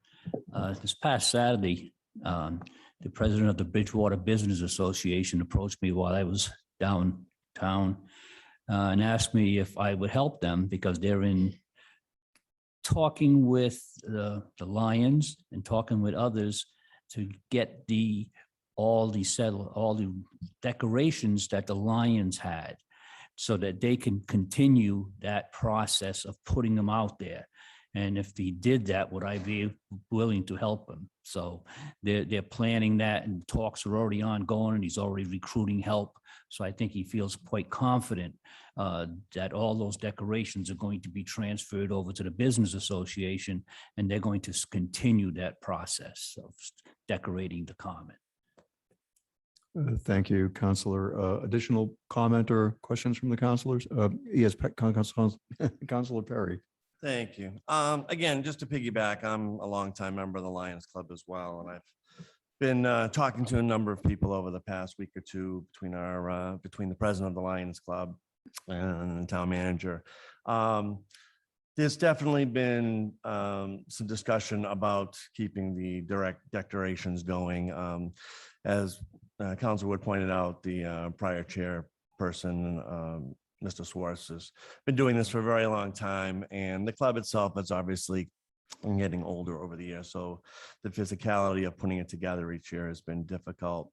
This past Saturday, the president of the Bridgewater Business Association approached me while I was downtown and asked me if I would help them because they're in talking with the Lions and talking with others to get all the decorations that the Lions had so that they can continue that process of putting them out there. And if he did that, would I be willing to help him? So they're planning that and talks are already ongoing and he's already recruiting help. So I think he feels quite confident that all those decorations are going to be transferred over to the Business Association and they're going to continue that process of decorating the common. Thank you, Counselor. Additional comment or questions from the counselors? Yes, Counselor Perry. Thank you. Again, just to piggyback, I'm a longtime member of the Lions Club as well, and I've been talking to a number of people over the past week or two between the president of the Lions Club and the town manager. There's definitely been some discussion about keeping the direct decorations going. As Councilor Wood pointed out, the prior chairperson, Mr. Swartz, has been doing this for a very long time, and the club itself is obviously getting older over the years. So the physicality of putting it together each year has been difficult.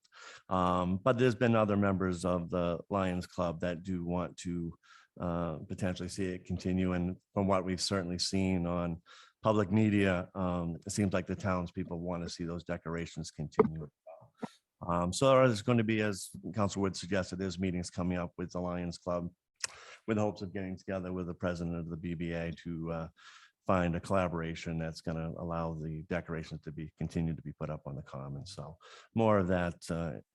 But there's been other members of the Lions Club that do want to potentially see it continue. And from what we've certainly seen on public media, it seems like the townspeople want to see those decorations continue. So there's going to be, as Council Wood suggested, there's meetings coming up with the Lions Club with hopes of getting together with the president of the BBA to find a collaboration that's going to allow the decorations to be continue to be put up on the common. So more of that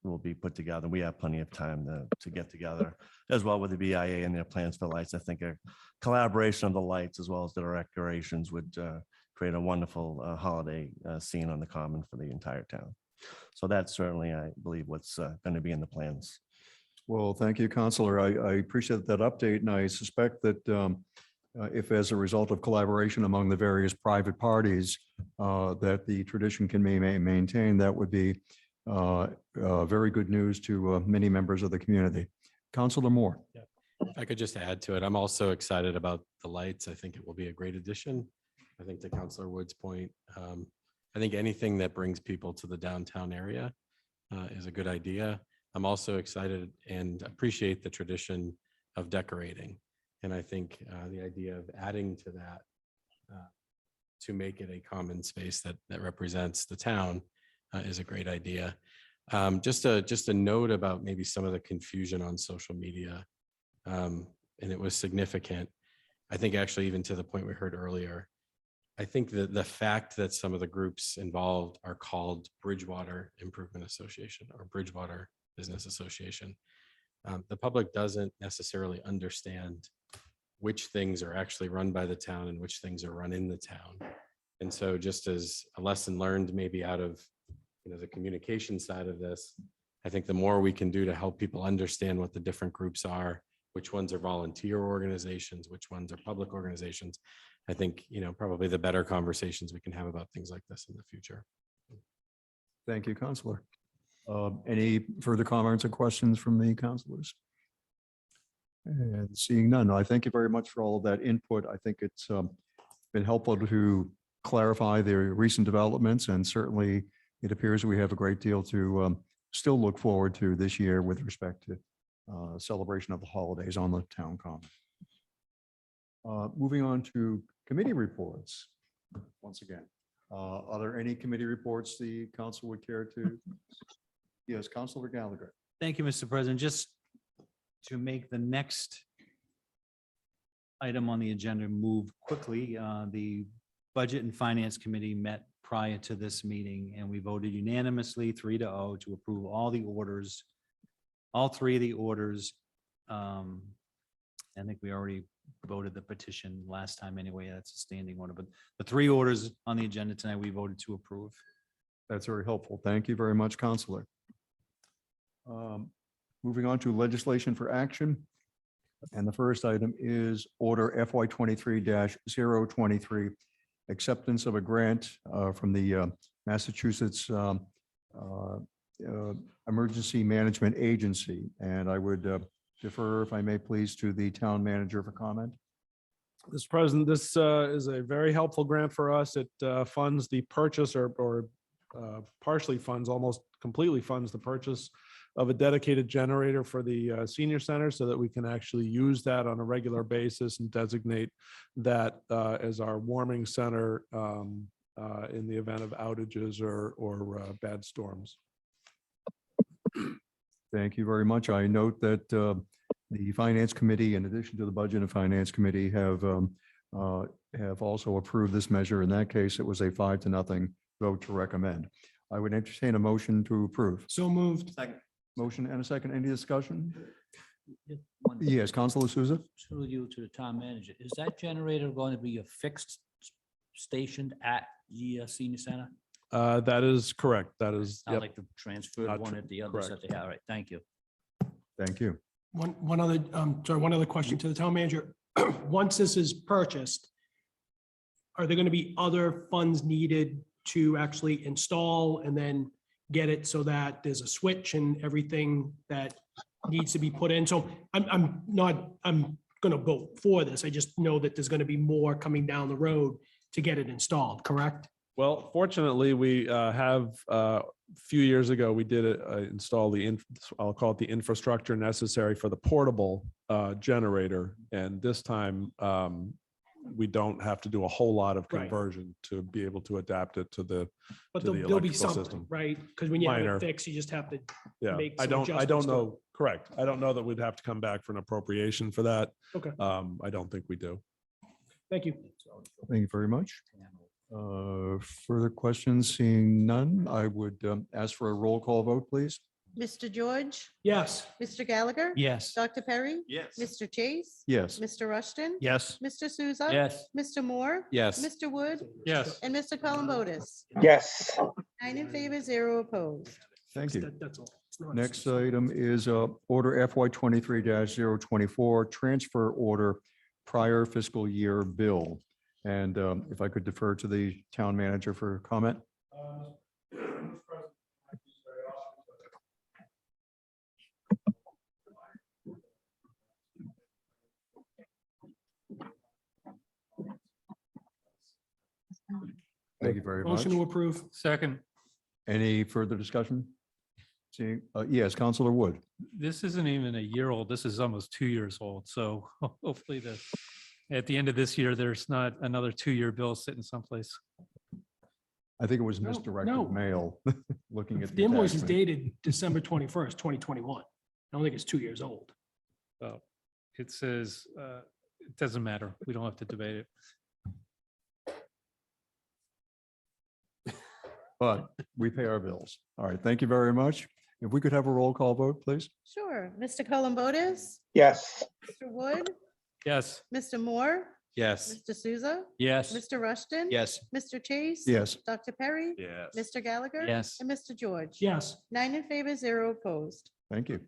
will be put together. We have plenty of time to get together as well with the BIA and their plans for lights. I think a collaboration of the lights as well as the decorations would create a wonderful holiday scene on the common for the entire town. So that's certainly, I believe, what's going to be in the plans. Well, thank you, Counselor. I appreciate that update, and I suspect that if as a result of collaboration among the various private parties, that the tradition can be maintained, that would be very good news to many members of the community. Counselor Moore. If I could just add to it, I'm also excited about the lights. I think it will be a great addition. I think to Councilor Wood's point, I think anything that brings people to the downtown area is a good idea. I'm also excited and appreciate the tradition of decorating. And I think the idea of adding to that to make it a common space that represents the town is a great idea. Just a note about maybe some of the confusion on social media, and it was significant. I think actually even to the point we heard earlier, I think that the fact that some of the groups involved are called Bridgewater Improvement Association or Bridgewater Business Association, the public doesn't necessarily understand which things are actually run by the town and which things are run in the town. And so just as a lesson learned maybe out of the communication side of this, I think the more we can do to help people understand what the different groups are, which ones are volunteer organizations, which ones are public organizations, I think, probably the better conversations we can have about things like this in the future. Thank you, Counselor. Any further comments or questions from the counselors? And seeing none, I thank you very much for all of that input. I think it's been helpful to clarify the recent developments, and certainly it appears we have a great deal to still look forward to this year with respect to celebration of the holidays on the town common. Moving on to committee reports. Once again, are there any committee reports the council would care to? Yes, Councilor Gallagher. Thank you, Mr. President. Just to make the next item on the agenda move quickly, the Budget and Finance Committee met prior to this meeting, and we voted unanimously 3-0 to approve all the orders, all three of the orders. I think we already voted the petition last time anyway. That's a standing order, but the three orders on the agenda tonight, we voted to approve. That's very helpful. Thank you very much, Counselor. Moving on to legislation for action. And the first item is Order FY 23-023, acceptance of a grant from the Massachusetts Emergency Management Agency. And I would defer, if I may please, to the town manager for comment. Mr. President, this is a very helpful grant for us. It funds the purchase or partially funds, almost completely funds the purchase of a dedicated generator for the senior center so that we can actually use that on a regular basis and designate that as our warming center in the event of outages or bad storms. Thank you very much. I note that the Finance Committee, in addition to the Budget and Finance Committee, have also approved this measure. In that case, it was a 5-0 vote to recommend. I would entertain a motion to approve. So moved. Second. Motion and a second. Any discussion? One Yes, Councilor Souza. Through you to the town manager, is that generator going to be a fixed stationed at the senior center? That is correct. That is, Not yep. like the transferred Not one tr- at the other correct. set. All right, thank you. Thank you. One other question to the town manager. Once this is purchased, are there going to be other funds needed to actually install and then get it so that there's a switch and everything that needs to be put in? So I'm going to vote for this. I just know that there's going to be more coming down the road to get it installed, correct? Well, fortunately, we have, a few years ago, we did install I'll call it the infrastructure necessary for the portable generator. And this time, we don't have to do a whole lot of Right. conversion to be able to adapt it to the, But to the there'll be electrical something, system. right? Because when you have Minor. it fixed, you just have to Yeah, make I some don't adjustments to it. know, correct. I don't know that we'd have to come back for an appropriation for that. Okay, I don't think we do. thank you. Thank you very much. Further questions? Seeing none, I would ask for a roll call vote, please. Mr. George, Yes. Mr. Gallagher. Yes. Dr. Perry. Yes. Mr. Chase. Yes. Mr. Rushton. Yes. Mr. Souza. Yes. Mr. Moore. Yes. Mr. Wood Yes. and Mr. Columbotus. Yes. 9 in favor, 0 opposed. Thank you. That's all. It's not- Next item is order FY 23-024, transfer order prior fiscal year bill. And if I could defer to the town manager for comment. Thank you very much. Motion to approve. Second, Any further discussion? Seeing, yes, Counselor Wood. this isn't even a year old. This is almost 2 years old. So hopefully at the end of this year, there's not another 2-year bill sitting someplace. I think it was No, no. misdirected mail, looking at. The invoice is attachment. dated December 21st, 2021. I don't think it's 2 years old. So it says, it doesn't matter. We don't have to debate it. But we pay our bills. All right, thank you very much. If we could have a roll call vote, please. Sure. Mr. Columbotus. Yes. Mr. Wood. Yes. Mr. Moore. Yes. Mr. Souza. Yes. Mr. Rushton. Yes. Mr. Chase. Yes. Dr. Perry. Yes. Mr. Gallagher. Yes. And Mr. George. Yes. 9 in favor, 0 opposed. Thank you.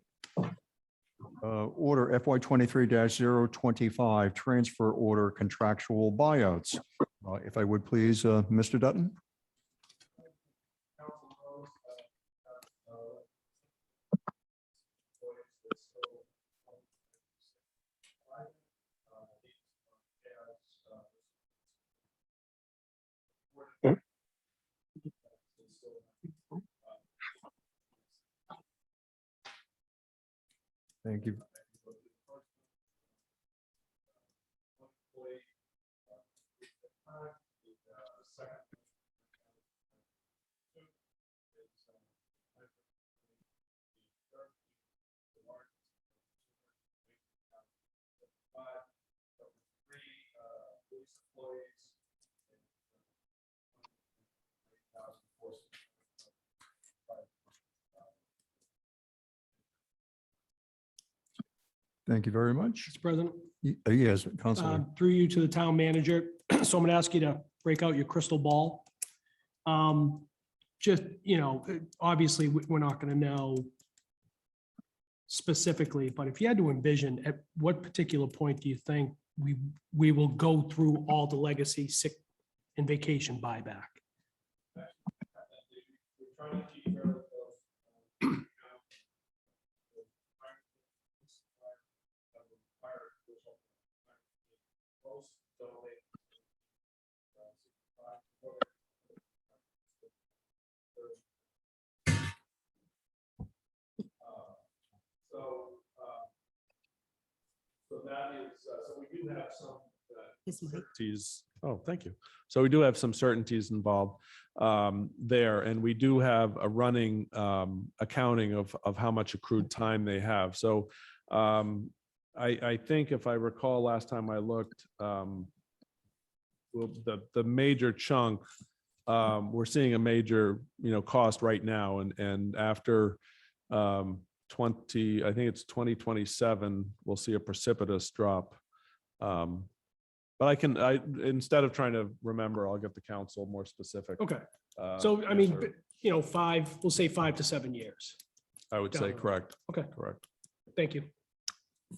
Order FY 23-025, transfer order contractual buyouts. If I would please, Mr. Dutton. Thank you. Thank you very much. Mr. President, Yes, Counselor. through you to the town manager. So I'm going to ask you to break out your crystal ball. Just, obviously, we're not going to know specifically, but if you had to envision, at what particular point do you think we will go through all the legacy sick and vacation buyback? So that is, so we do have some. His mic. Certainties. Oh, thank you. So we do have some certainties involved there, and we do have a running accounting of how much accrued time they have. So I think if I recall last time I looked, well, the major chunk, we're seeing a major, cost right now, and after 20, I think it's 2027, we'll see a precipitous drop. But instead of trying to remember, I'll get the council more specific. Okay, Uh, so I yes, mean, sir. we'll say 5 to 7 years. I would down say the road. correct. Okay. Correct. Thank you.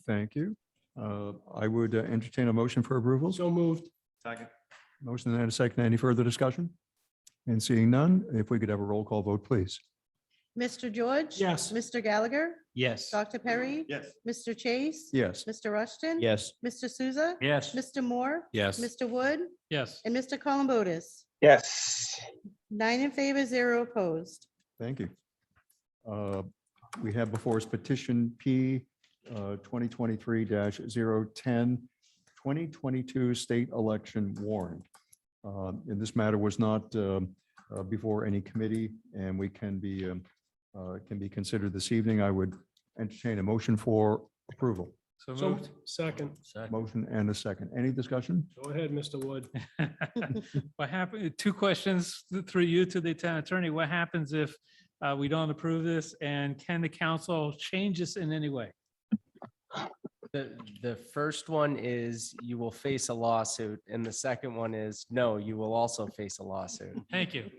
Thank you. I would entertain a motion for approval. So moved. Second. Motion and a second. Any further discussion? And seeing none, if we could have a roll call vote, please. Mr. George. Yes. Mr. Gallagher. Yes. Dr. Perry. Yes. Mr. Chase. Yes. Mr. Rushton. Yes. Mr. Souza. Yes. Mr. Moore. Yes. Mr. Wood Yes. and Mr. Columbotus. Yes. 9 in favor, 0 opposed. Thank you. We have before us petition P 2023-010, 2022 state election warrant. And this matter was not before any committee, and we can be considered this evening. I would entertain a motion for approval. So So, moved. second. Motion and a second. Any discussion? Go ahead, Mr. Wood. What happened, two questions through you to the town attorney. What happens if we don't approve this, and can the council change this in any way? The first one is you will face a lawsuit, and the second one is no, you will also face a lawsuit. Thank you.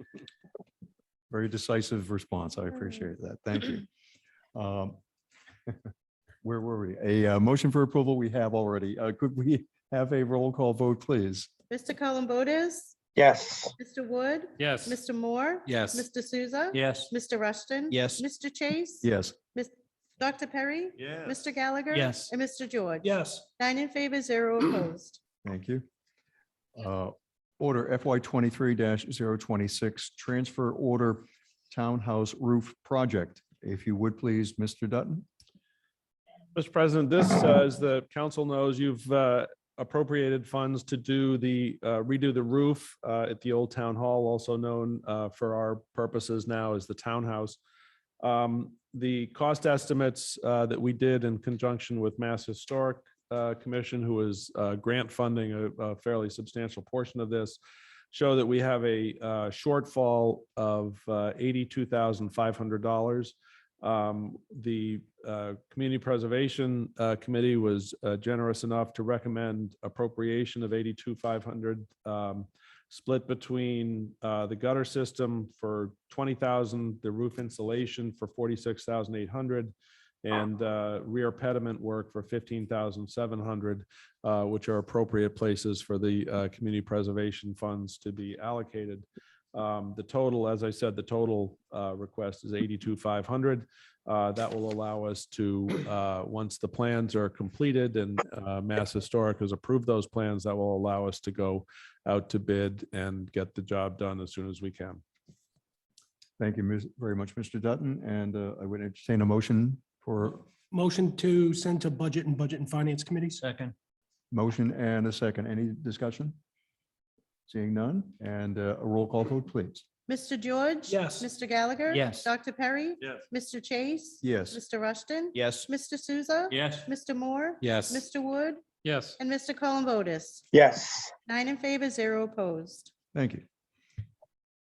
Very decisive response. I appreciate that. Thank you. Where were we? A motion for approval we have already. Could we have a roll call vote, please? Mr. Columbotus, Yes. Mr. Wood, Yes. Mr. Moore, Yes. Mr. Souza, Yes. Mr. Rushton. Yes. Mr. Chase. Yes. Dr. Perry. Yeah. Mr. Gallagher. Yes. And Mr. George. Yes. 9 in favor, 0 opposed. Thank you. Order FY 23-026, transfer order townhouse roof project. If you would please, Mr. Dutton. Mr. President, this, as the council knows, you've appropriated funds to do the redo the roof at the old town hall, also known for our purposes now as the townhouse. The cost estimates that we did in conjunction with Mass Historic Commission, who is grant funding a fairly substantial portion of this, show that we have a shortfall of $82,500. The Community Preservation Committee was generous enough to recommend appropriation of $82,500, split between the gutter system for $20,000, the roof insulation for $46,800, and rear pediment work for $15,700, which are appropriate places for the community preservation funds to be allocated. The total, as I said, the total request is $82,500. That will allow us to, once the plans are completed and Mass Historic has approved those plans, that will allow us to go out to bid and get the job done as soon as we can. Thank you very much, Mr. Dutton. And I would entertain a motion for Motion to send to Budget and Finance Committee. Second. motion and a second. Any discussion? Seeing none, and a roll call vote, please. Mr. George. Yes. Mr. Gallagher. Yes. Dr. Perry. Yes. Mr. Chase. Yes. Mr. Rushton. Yes. Mr. Souza. Yes. Mr. Moore. Yes. Mr. Wood Yes. and Mr. Columbotus. Yes. 9 in favor, 0 opposed. Thank you.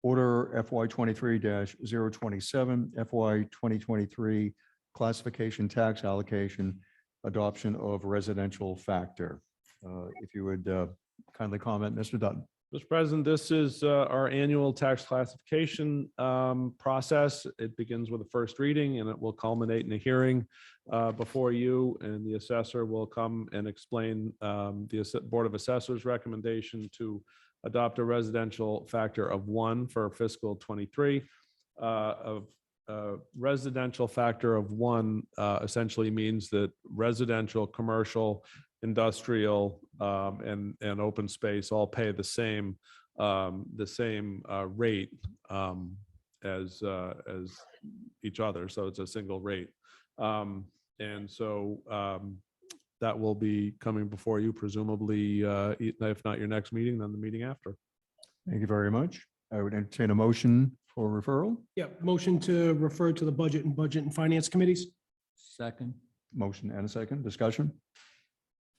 Order FY 23-027, FY 2023 classification tax allocation, adoption of residential factor. If you would kindly comment, Mr. Dutton. Mr. President, this is our annual tax classification process. It begins with a first reading and it will culminate in a hearing before you, and the assessor will come and explain the Board of Assessors recommendation to adopt a residential factor of 1 for fiscal 23. Residential factor of 1 essentially means that residential, commercial, industrial, and open space all pay the same rate as each other. So it's a single rate. And so that will be coming before you presumably, if not your next meeting, then the meeting after. Thank you very much. I would entertain a motion for referral. Yeah, motion to refer to the Budget and Finance Committees. Second. Motion and a second. Discussion.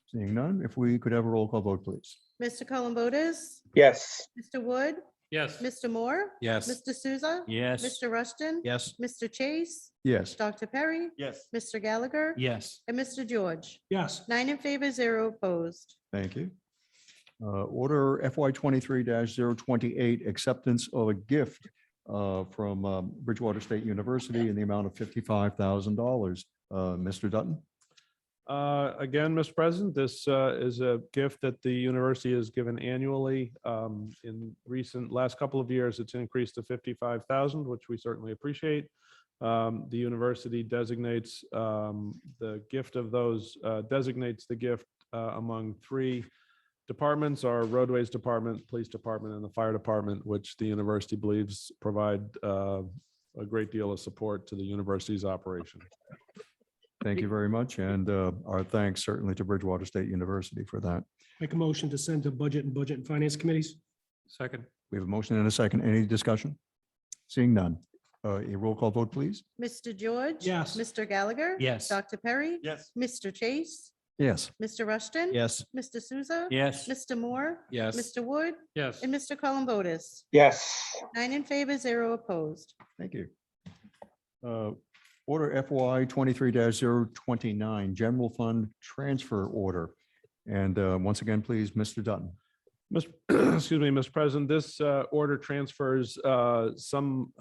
Seeing none, if we could have a roll call vote, please. Mr. Columbotus. Yes. Mr. Wood. Yes. Mr. Moore. Yes. Mr. Souza. Yes. Mr. Rushton. Yes. Mr. Chase. Yes. Dr. Perry. Yes. Mr. Gallagher. Yes. And Mr. George. Yes. 9 in favor, 0 opposed. Thank you. Order FY 23-028, acceptance of a gift from Bridgewater State University in the amount of $55,000. Mr. Dutton. Again, Mr. President, this is a gift that the university has given annually. In last couple of years, it's increased to $55,000, which we certainly appreciate. The university designates the gift among 3 departments are roadways department, police department, and the fire department, which the university believes provide a great deal of support to the university's operation. Thank you very much. And our thanks certainly to Bridgewater State University for that. Make a motion to send to Budget and Finance Committees. Second. We have a motion and a second. Any discussion? Seeing none. A roll call vote, please. Mr. George? Yes. Mr. Gallagher? Yes. Dr. Perry? Yes. Mr. Chase? Yes. Mr. Rushton? Yes. Mr. Souza? Yes. Mr. Moore? Yes. Mr. Wood? Yes. And Mr. Columbotus? Yes. 9 in favor, 0 opposed. Thank you. Order FY 23-029, General Fund Transfer Order. And once again, please, Mr. Dutton. Excuse me, Mr. President, this order transfers some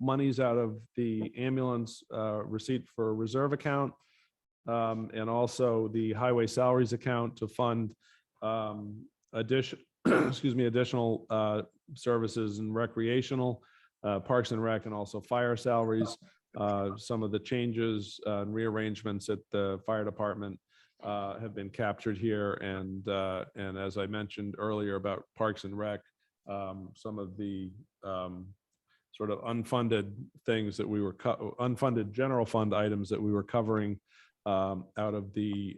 monies out of the ambulance receipt for reserve account and also the highway salaries account to fund additional services and recreational, parks and rec, and also fire salaries. Some of the changes and rearrangements at the fire department have been captured here. And as I mentioned earlier about Parks and Rec, some of the sort of unfunded things that we were, unfunded general fund items that we were covering out of the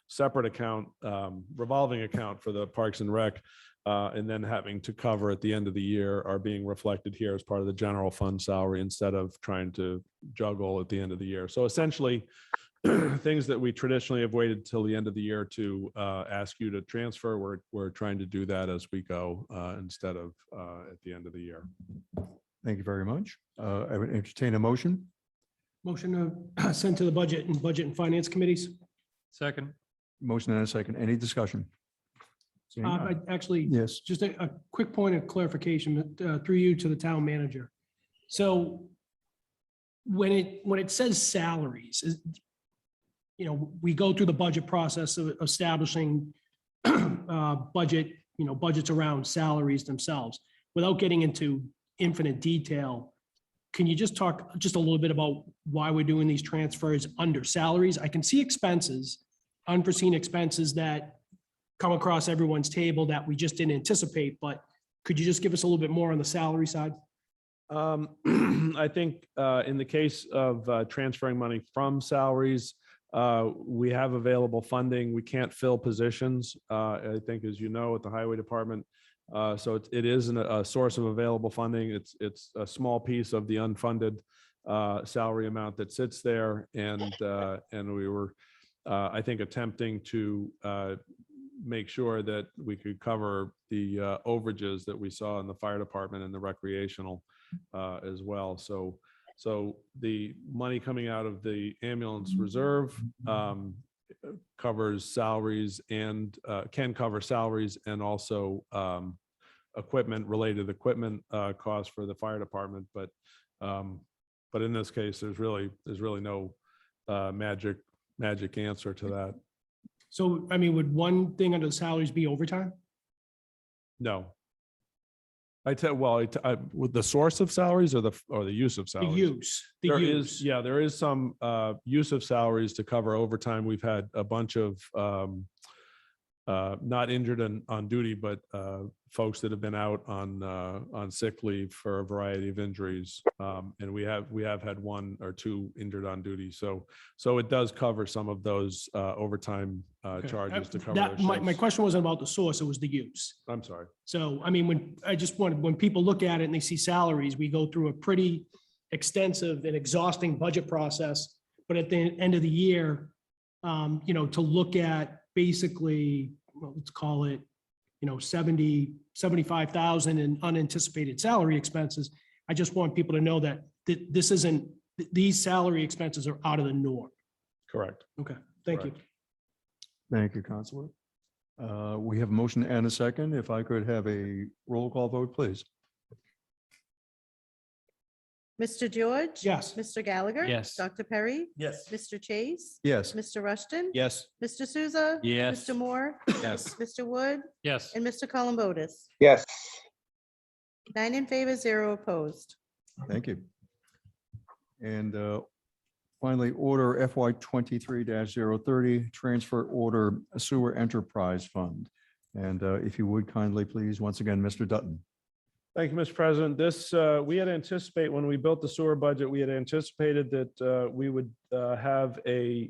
separate account, revolving account for the Parks and Rec, and then having to cover at the end of the year are being reflected here as part of the general fund salary instead of trying to juggle at the end of the year. So essentially, things that we traditionally have waited till the end of the year to ask you to transfer, we're trying to do that as we go instead of at the end of the year. Thank you very much. I would entertain a motion. Motion to send to the Budget and Finance Committees. Second. Motion and a second. Any discussion? Seeing none. Actually, Yes. just a quick point of clarification through you to the town manager. So when it says salaries, we go through the budget process of establishing budgets around salaries themselves. Without getting into infinite detail, can you just talk just a little bit about why we're doing these transfers under salaries? I can see expenses, unforeseen expenses that come across everyone's table that we just didn't anticipate, but could you just give us a little bit more on the salary side? I think in the case of transferring money from salaries, we have available funding. We can't fill positions, I think, as you know, at the highway department. So it is a source of available funding. It's a small piece of the unfunded salary amount that sits there. And we were, I think, attempting to make sure that we could cover the overages that we saw in the fire department and the recreational as well. So the money coming out of the ambulance reserve covers salaries and can cover salaries and also related equipment costs for the fire department. But in this case, there's really no magic answer to that. So, I mean, would one thing under the salaries be overtime? No. With the source of salaries or the use of The salaries? use, There is some use of salaries to cover overtime. We've had a bunch of not injured on duty, but folks that have been out on sick leave for a variety of injuries. And we have had 1 or 2 injured on duty. So it does cover some of those overtime charges to cover. those My shifts. question wasn't about the source, it was the use. I'm sorry. So, I mean, when people look at it and they see salaries, we go through a pretty extensive and exhausting budget process. But at the end of the year, to look at basically, well, let's call it, 75,000 in unanticipated salary expenses. I just want people to know that these salary expenses are out of the norm. Correct. Okay, thank you. Thank you, Counselor. We have a motion and a second. If I could have a roll call vote, please. Mr. George? Yes. Mr. Gallagher? Yes. Dr. Perry? Yes. Mr. Chase? Yes. Mr. Rushton? Yes. Mr. Souza? Yes. Mr. Moore? Yes. Mr. Wood? Yes. And Mr. Columbotus? Yes. 9 in favor, 0 opposed. Thank you. And Finally, order FY 23-030, transfer order sewer enterprise fund. And if you would kindly, please, once again, Mr. Dutton. Thank you, Mr. President. This, we had anticipate, when we built the sewer budget, we had anticipated that we would have a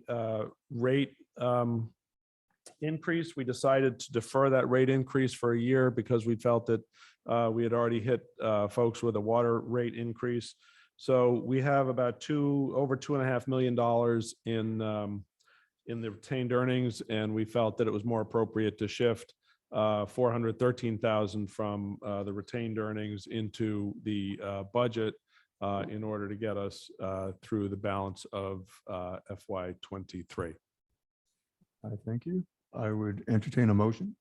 rate increase. We decided to defer that rate increase for a year because we felt that we had already hit folks with a water rate increase. So we have about over $2.5 million in the retained earnings, and we felt that it was more appropriate to shift $413,000 from the retained earnings into the budget in order to get us through the balance of FY 23. I thank you. I would entertain a motion.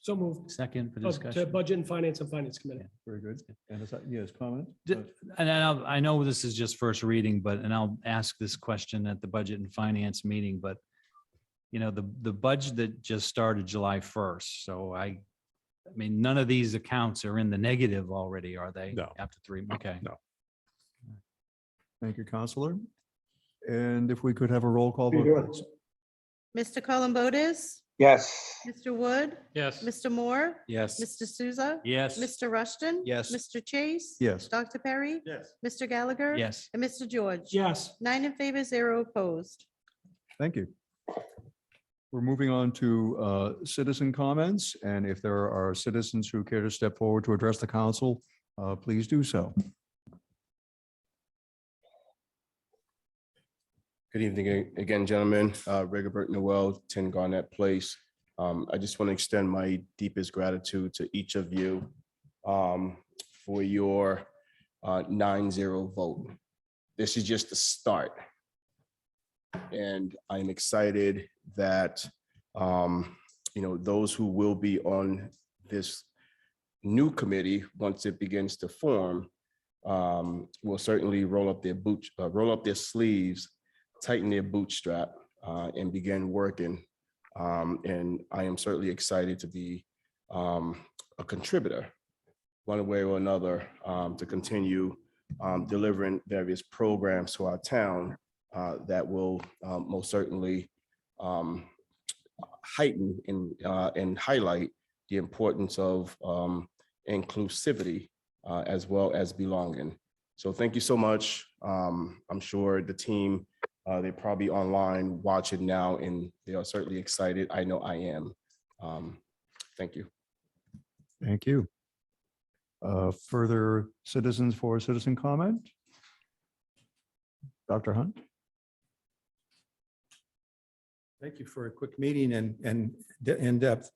So moved. Second for To discussion. Budget and Finance Committee. Very good. And is that, yes, comment? And I know this is just first reading, and I'll ask this question at the Budget and Finance meeting, but you know, the budget that just started July 1st. So I mean, none of these accounts are in the negative already, are they? No. After 3, okay. No. Thank you, Counselor. And if we could have a roll call vote, please. Mr. Columbotus, Yes. Mr. Wood, Yes. Mr. Moore, Yes. Mr. Souza, Yes. Mr. Rushton. Yes. Mr. Chase. Yes. Dr. Perry. Yes. Mr. Gallagher. Yes. And Mr. George. Yes. 9 in favor, 0 opposed. Thank you. We're moving on to citizen comments, and if there are citizens who care to step forward to address the council, please do so. Good evening again, gentlemen. Rigobert Noel, 10 Garnett Place. I just want to extend my deepest gratitude to each of you for your 9-0 vote. This is just the start. And I'm excited that, you know, those who will be on this new committee, once it begins to form, will certainly roll up their sleeves, tighten their bootstrap, and begin working. And I am certainly excited to be a contributor, one way or another, to continue delivering various programs to our town that will most certainly heighten and highlight the importance of inclusivity as well as belonging. So thank you so much. I'm sure the team, they're probably online watching now, and they are certainly excited. I know I am. Thank you. Thank you. Further citizens for citizen comment? Dr. Hunt? Thank you for a quick meeting and in depth.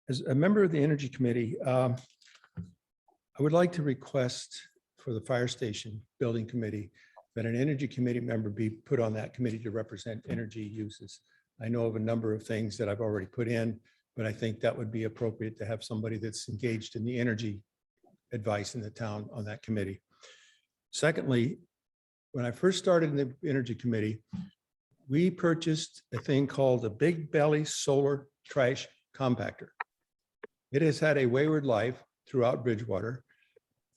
As a member of the Energy Committee, I would like to request for the Fire Station Building Committee that an Energy Committee member be put on that committee to represent energy uses. I know of a number of things that I've already put in, but I think that would be appropriate to have somebody that's engaged in the energy advice in the town on that committee. Secondly, when I first started in the Energy Committee, we purchased a thing called a Big Belly Solar Trash Compactor. It has had a wayward life throughout Bridgewater.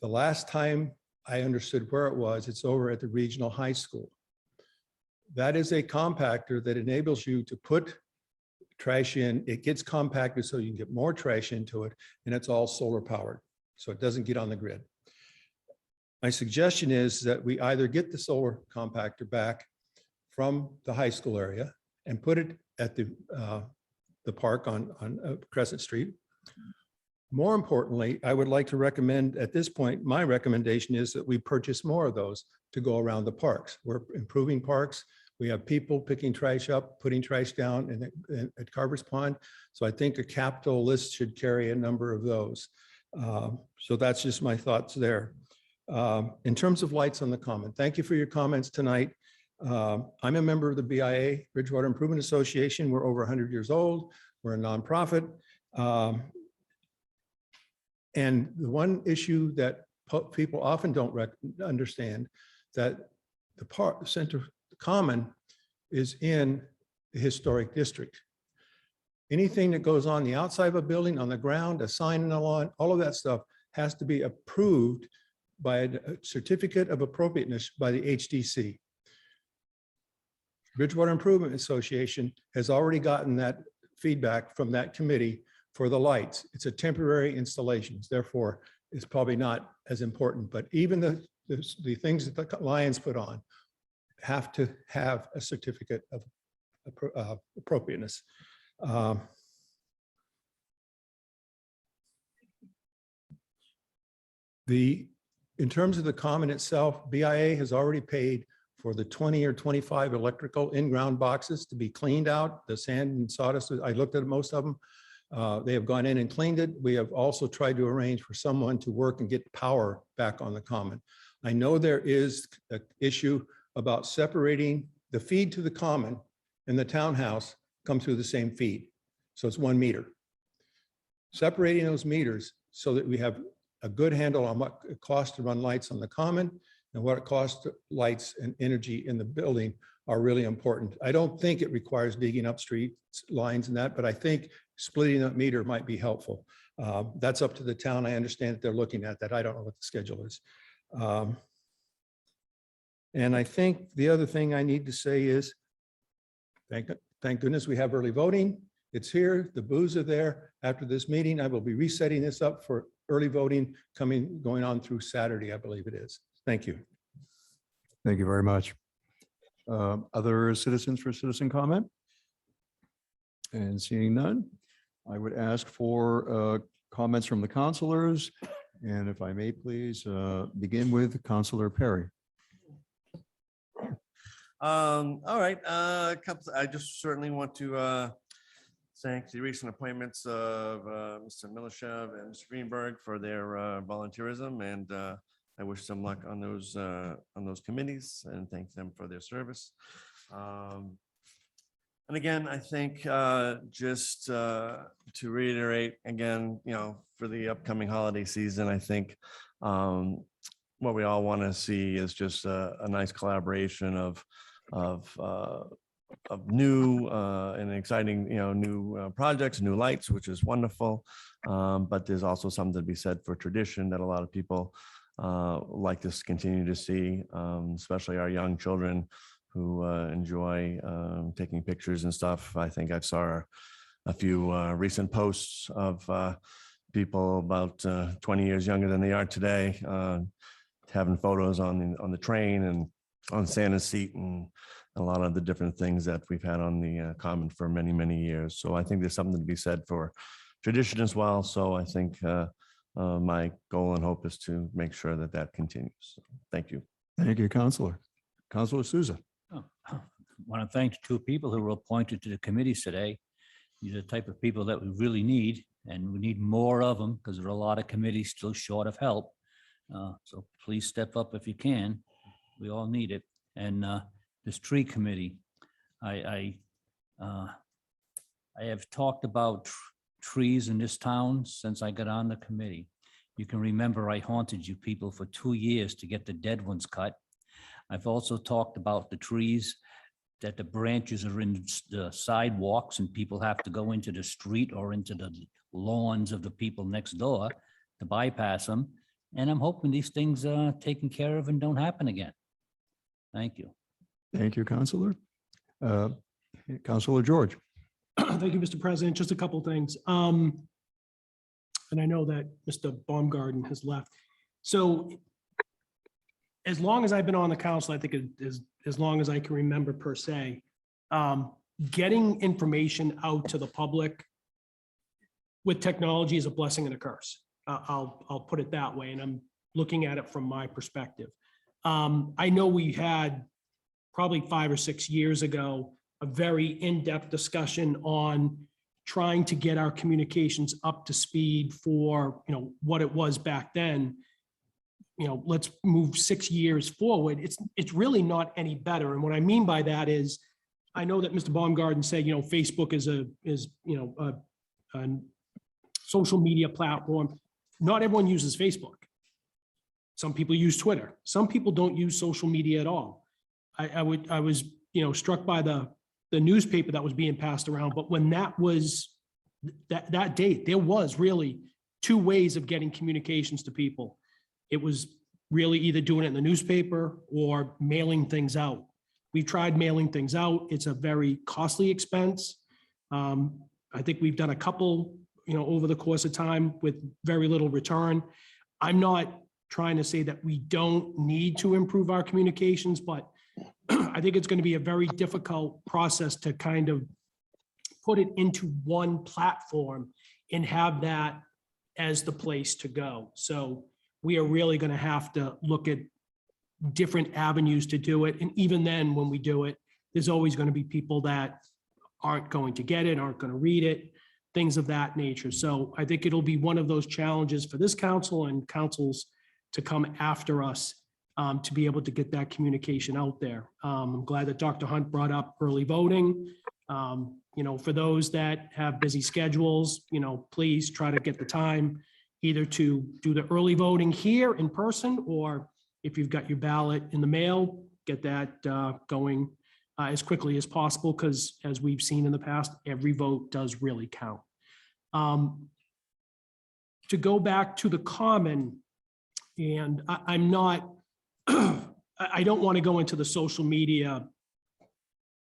The last time I understood where it was, it's over at the regional high school. That is a compactor that enables you to put trash in. It gets compacted so you can get more trash into it, and it's all solar powered, so it doesn't get on the grid. My suggestion is that we either get the solar compactor back from the high school area and put it at the park on Crescent Street. More importantly, I would like to recommend at this point, my recommendation is that we purchase more of those to go around the parks. We're improving parks. We have people picking trash up, putting trash down at Carver's Pond. So I think a capital list should carry a number of those. So that's just my thoughts there. In terms of lights on the common, thank you for your comments tonight. I'm a member of the BIA, Bridgewater Improvement Association. We're over 100 years old. We're a nonprofit. And the one issue that people often don't understand, that the center common is in the historic district. Anything that goes on the outside of a building, on the ground, a sign in the lawn, all of that stuff has to be approved by a certificate of appropriateness by the HDC. Bridgewater Improvement Association has already gotten that feedback from that committee for the lights. It's a temporary installation, therefore it's probably not as important, but even the things that the Lions put on have to have a certificate of appropriateness. In terms of the common itself, BIA has already paid for the 20 or 25 electrical in-ground boxes to be cleaned out, the sand and sawdust. I looked at most of them. They have gone in and cleaned it. We have also tried to arrange for someone to work and get power back on the common. I know there is an issue about separating the feed to the common and the townhouse come through the same feed. So it's 1 meter. Separating those meters so that we have a good handle on what it costs to run lights on the common and what it costs to lights and energy in the building are really important. I don't think it requires digging up street lines and that, but I think splitting that meter might be helpful. That's up to the town. I understand that they're looking at that. I don't know what the schedule is. And I think the other thing I need to say is, thank goodness we have early voting. It's here, the booths are there. After this meeting, I will be resetting this up for early voting going on through Saturday, I believe it is. Thank you. Thank you very much. Other citizens for citizen comment? And seeing none, I would ask for comments from the counselors. And if I may please begin with Counselor Perry. All right, I just certainly want to thank the recent appointments of Mr. Milashev and Mr. Greenberg for their volunteerism, and I wish them luck on those committees and thank them for their service. And again, I think just to reiterate again, for the upcoming holiday season, I think what we all want to see is just a nice collaboration of new and exciting, new projects, new lights, which is wonderful. But there's also something to be said for tradition that a lot of people like to continue to see, especially our young children who enjoy taking pictures and stuff. I think I saw a few recent posts of people about 20 years younger than they are today, having photos on the train and on Santa's seat and a lot of the different things that we've had on the common for many, many years. So I think there's something to be said for tradition as well. So I think my goal and hope is to make sure that that continues. So, thank you. Thank you, Counselor. Counselor Souza. I want to thank the two people who were appointed to the committees today. These are the type of people that we really need, and we need more of them because there are a lot of committees still short of help. So please step up if you can. We all need it. And this tree committee, I have talked about trees in this town since I got on the committee. You can remember I haunted you people for 2 years to get the dead ones cut. I've also talked about the trees that the branches are in the sidewalks and people have to go into the street or into the lawns of the people next door to bypass them. And I'm hoping these things are taken care of and don't happen again. Thank you. Thank you, Counselor. Counselor George. Thank you, Mr. President. Just a couple things. And I know that Mr. Baumgarten has left. So as long as I've been on the council, I think it is as long as I can remember per se, getting information out to the public with technology is a blessing and a curse. I'll put it that way. And I'm looking at it from my perspective. I know we had probably 5 or 6 years ago, a very in-depth discussion on trying to get our communications up to speed for, what it was back then. Let's move 6 years forward. It's really not any better. And what I mean by that is, I know that Mr. Baumgarten said, Facebook is a social media platform. Not everyone uses Facebook. Some people use Twitter. Some people don't use social media at all. I was, struck by the newspaper that was being passed around. But when that was that date, there was really 2 ways of getting communications to people. It was really either doing it in the newspaper or mailing things out. We've tried mailing things out. It's a very costly expense. I think we've done a couple, over the course of time with very little return. I'm not trying to say that we don't need to improve our communications, but I think it's going to be a very difficult process to kind of put it into one platform and have that as the place to go. So we are really going to have to look at different avenues to do it. And even then, when we do it, there's always going to be people that aren't going to get it, aren't going to read it, things of that nature. So I think it'll be one of those challenges for this council and councils to come after us to be able to get that communication out there. I'm glad that Dr. Hunt brought up early voting. For those that have busy schedules, please try to get the time either to do the early voting here in person, or if you've got your ballot in the mail, get that going as quickly as possible, because as we've seen in the past, every vote does really count. To go back to the common, and I'm not, I don't want to go into the social media,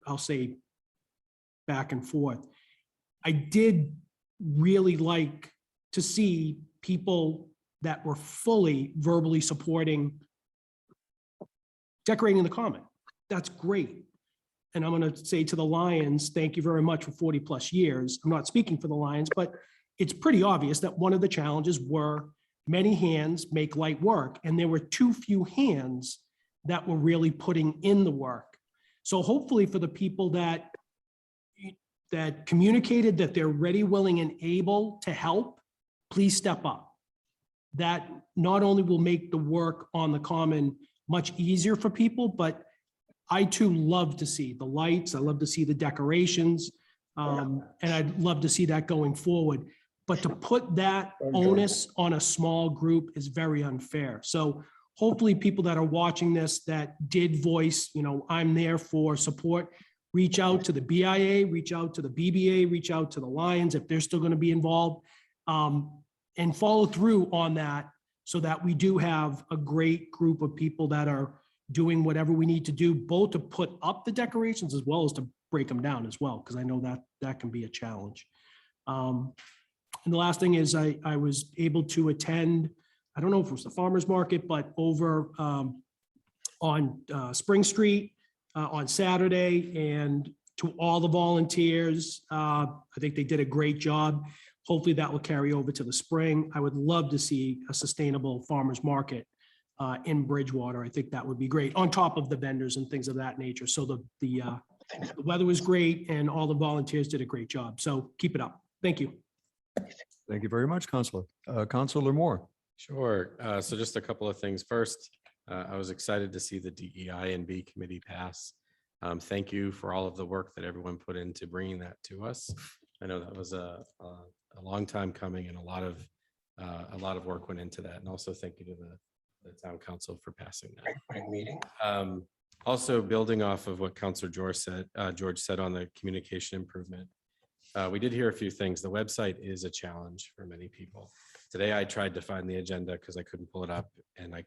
I'll say, back and forth. I did really like to see people that were fully verbally supporting decorating the common. That's great. And I'm going to say to the Lions, thank you very much for 40 plus years. I'm not speaking for the Lions, but it's pretty obvious that one of the challenges were many hands make light work, and there were too few hands that were really putting in the work. So hopefully for the people that communicated that they're ready, willing, and able to help, please step up. That not only will make the work on the common much easier for people, but I too love to see the lights. I love to see the decorations. And I'd love to see that going forward. But to put that onus on a small group is very unfair. So hopefully people that are watching this that did voice, I'm there for support, reach out to the BIA, reach out to the BBA, reach out to the Lions if they're still going to be involved, and follow through on that so that we do have a great group of people that are doing whatever we need to do, both to put up the decorations as well as to break them down as well, because I know that that can be a challenge. And the last thing is I was able to attend, I don't know if it was the farmer's market, but over on Spring Street on Saturday, and to all the volunteers, I think they did a great job. Hopefully that will carry over to the spring. I would love to see a sustainable farmer's market in Bridgewater. I think that would be great, on top of the vendors and things of that nature. So the weather was great and all the volunteers did a great job. So keep it up. Thank you. Thank you very much, Counselor. Counselor Moore. Sure. So just a couple of things. First, I was excited to see the DEI and B committee pass. Thank you for all of the work that everyone put into bringing that to us. I know that was a long time coming, and a lot of work went into that. And also thank you to the town council for passing that. Also, building off of what Councilor George said on the communication improvement, we did hear a few things. The website is a challenge for many people. Today, I tried to find the agenda because I couldn't pull it up, and I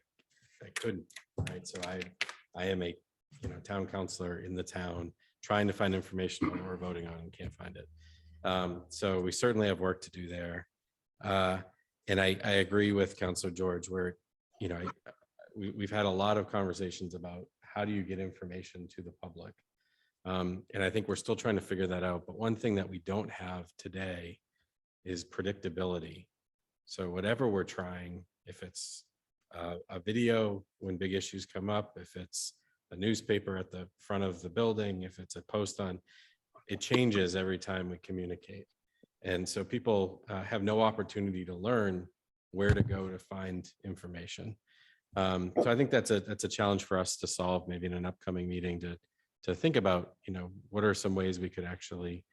couldn't. Right, so I am a town councilor in the town trying to find information on what we're voting on and can't find it. So we certainly have work to do there. And I agree with Councilor George, where we've had a lot of conversations about how do you get information to the public. And I think we're still trying to figure that out. But one thing that we don't have today is predictability. So whatever we're trying, if it's a video when big issues come up, if it's a newspaper at the front of the building, if it's a post on, it changes every time we communicate. And so people have no opportunity to learn where to go to find information. So I think that's a challenge for us to solve, maybe in an upcoming meeting, to think about, what are some ways we could actually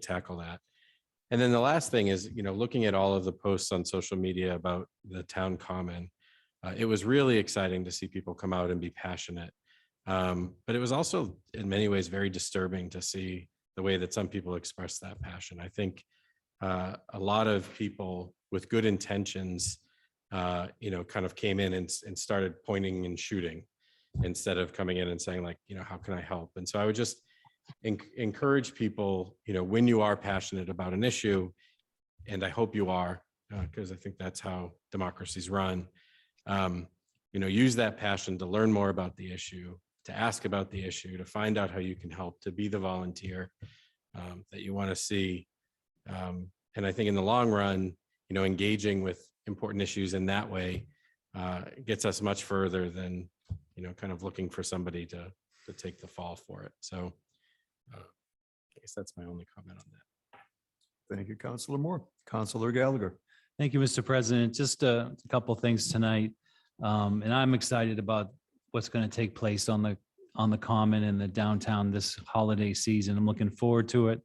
tackle that. And then the last thing is, looking at all of the posts on social media about the town common, it was really exciting to see people come out and be passionate. But it was also in many ways very disturbing to see the way that some people express that passion. I think a lot of people with good intentions kind of came in and started pointing and shooting instead of coming in and saying like, how can I help? And so I would just encourage people, when you are passionate about an issue, and I hope you are, because I think that's how democracies run, use that passion to learn more about the issue, to ask about the issue, to find out how you can help, to be the volunteer that you want to see. And I think in the long run, engaging with important issues in that way gets us much further than, kind of looking for somebody to take the fall for it. So I guess that's my only comment on that. Thank you, Councilor Moore. Councilor Gallagher. Thank you, Mr. President. Just a couple of things tonight. And I'm excited about what's going to take place on the common and the downtown this holiday season. I'm looking forward to it.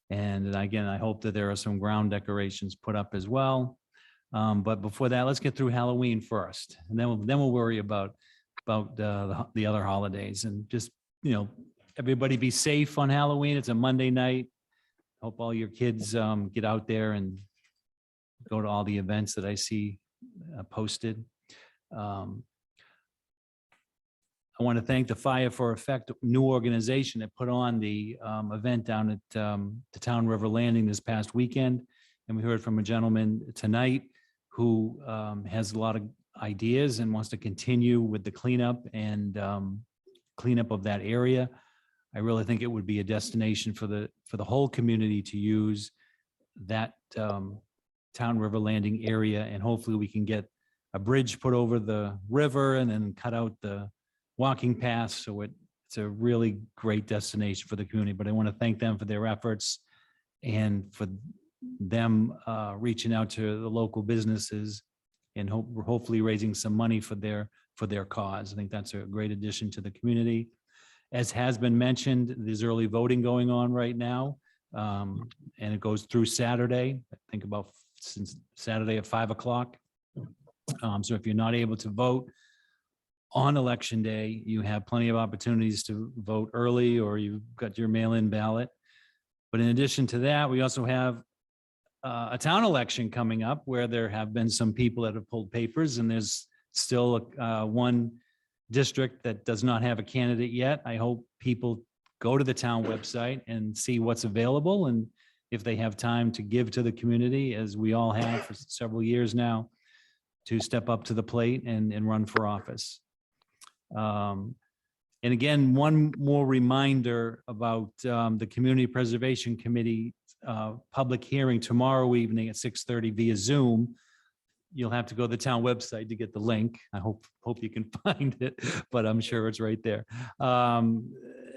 And again, I hope that there are some ground decorations put up as well. But before that, let's get through Halloween first, and then we'll worry about the other holidays. And just, everybody be safe on Halloween. It's a Monday night. Hope all your kids get out there and go to all the events that I see posted. I want to thank the Fire for Effect new organization that put on the event down at the Town River Landing this past weekend. And we heard from a gentleman tonight who has a lot of ideas and wants to continue with the cleanup and cleanup of that area. I really think it would be a destination for the whole community to use that Town River Landing area. And hopefully we can get a bridge put over the river and then cut out the walking paths. So it's a really great destination for the community. But I want to thank them for their efforts and for them reaching out to the local businesses and hopefully raising some money for their cause. I think that's a great addition to the community. As has been mentioned, there's early voting going on right now. And it goes through Saturday, I think about since Saturday at 5 o'clock. So if you're not able to vote on election day, you have plenty of opportunities to vote early, or you've got your mail-in ballot. But in addition to that, we also have a town election coming up where there have been some people that have pulled papers, and there's still one district that does not have a candidate yet. I hope people go to the town website and see what's available, and if they have time to give to the community, as we all have for several years now, to step up to the plate and run for office. And again, one more reminder about the Community Preservation Committee public hearing tomorrow evening at 6:30 via Zoom. You'll have to go to the town website to get the link. I hope you can find it, but I'm sure it's right there. And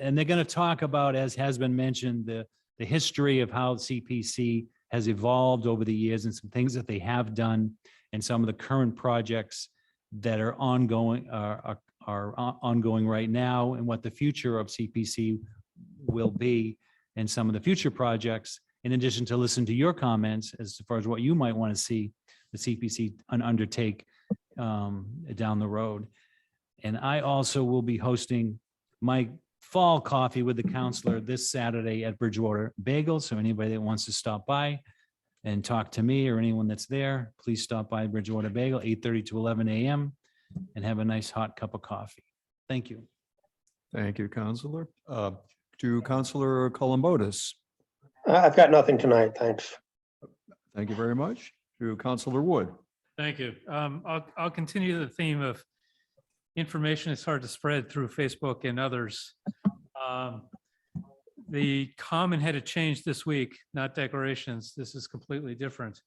they're going to talk about, as has been mentioned, the history of how CPC has evolved over the years and some things that they have done and some of the current projects that are ongoing are ongoing right now, and what the future of CPC will be, and some of the future projects, in addition to listen to your comments as far as what you might want to see the CPC undertake down the road. And I also will be hosting my fall coffee with the counselor this Saturday at Bridgewater Bagel. So anybody that wants to stop by and talk to me or anyone that's there, please stop by Bridgewater Bagel, 8:30 to 11 a.m. and have a nice hot cup of coffee. Thank you. Thank you, Counselor. To Counselor Columbotus. I've got nothing tonight, thanks. Thank you very much. To Counselor Wood. Thank you. I'll continue the theme of information is hard to spread through Facebook and others. The common had a change this week, not decorations. This is completely different.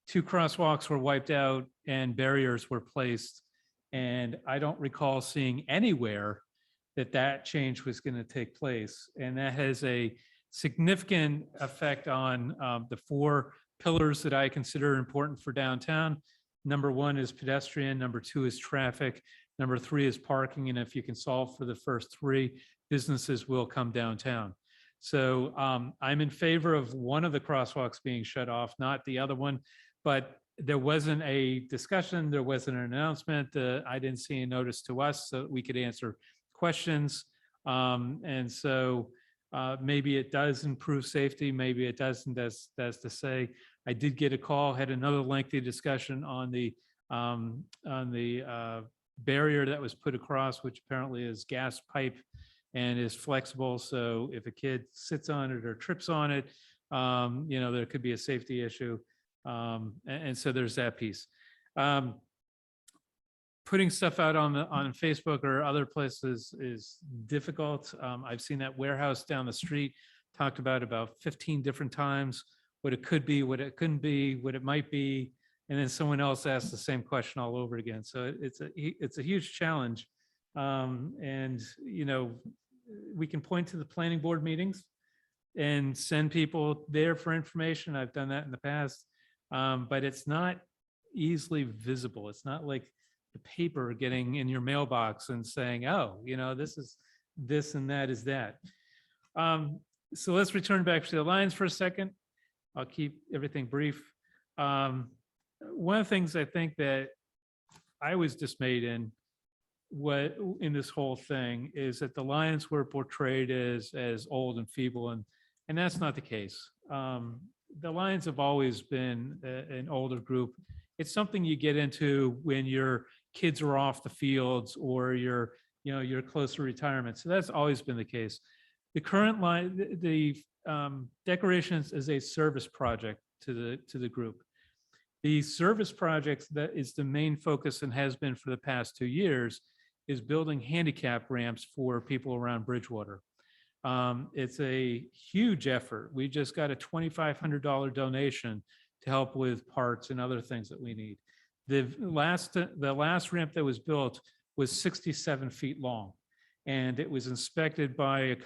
2 crosswalks were wiped out and barriers were placed. And I don't recall seeing anywhere that change was going to take place. And that has a significant effect on the 4 pillars that I consider important for downtown. Number 1 is pedestrian. Number 2 is traffic. Number 3 is parking. And if you can solve for the first 3, businesses will come downtown. So I'm in favor of one of the crosswalks being shut off, not the other one. But there wasn't a discussion. There wasn't an announcement. I didn't see a notice to us so that we could answer questions. And so maybe it does improve safety. Maybe it doesn't. That's to say. I did get a call, had another lengthy discussion on the on the barrier that was put across, which apparently is gas pipe and is flexible. So if a kid sits on it or trips on it, there could be a safety issue. And so there's that piece. Putting stuff out on Facebook or other places is difficult. I've seen that warehouse down the street talked about 15 different times, what it could be, what it couldn't be, what it might be. And then someone else asked the same question all over again. So it's a huge challenge. We can point to the planning board meetings and send people there for information. I've done that in the past, but it's not easily visible. It's not like the paper getting in your mailbox and saying, oh, this is this and that is that. So let's return back to the Lions for a second. I'll keep everything brief. One of the things I think that I was dismayed in this whole thing is that the Lions were portrayed as old and feeble, and that's not the case. The Lions have always been an older group. It's something you get into when your kids are off the fields or you're close to retirement. So that's always been the case. The current line, the decorations is a service project to the group. The service projects that is the main focus and has been for the past 2 years is building handicap ramps for people around Bridgewater. It's a huge effort. We just got a $2,500 donation to help with parts and other things that we need. The last ramp that was built was 67 feet long, and it was inspected by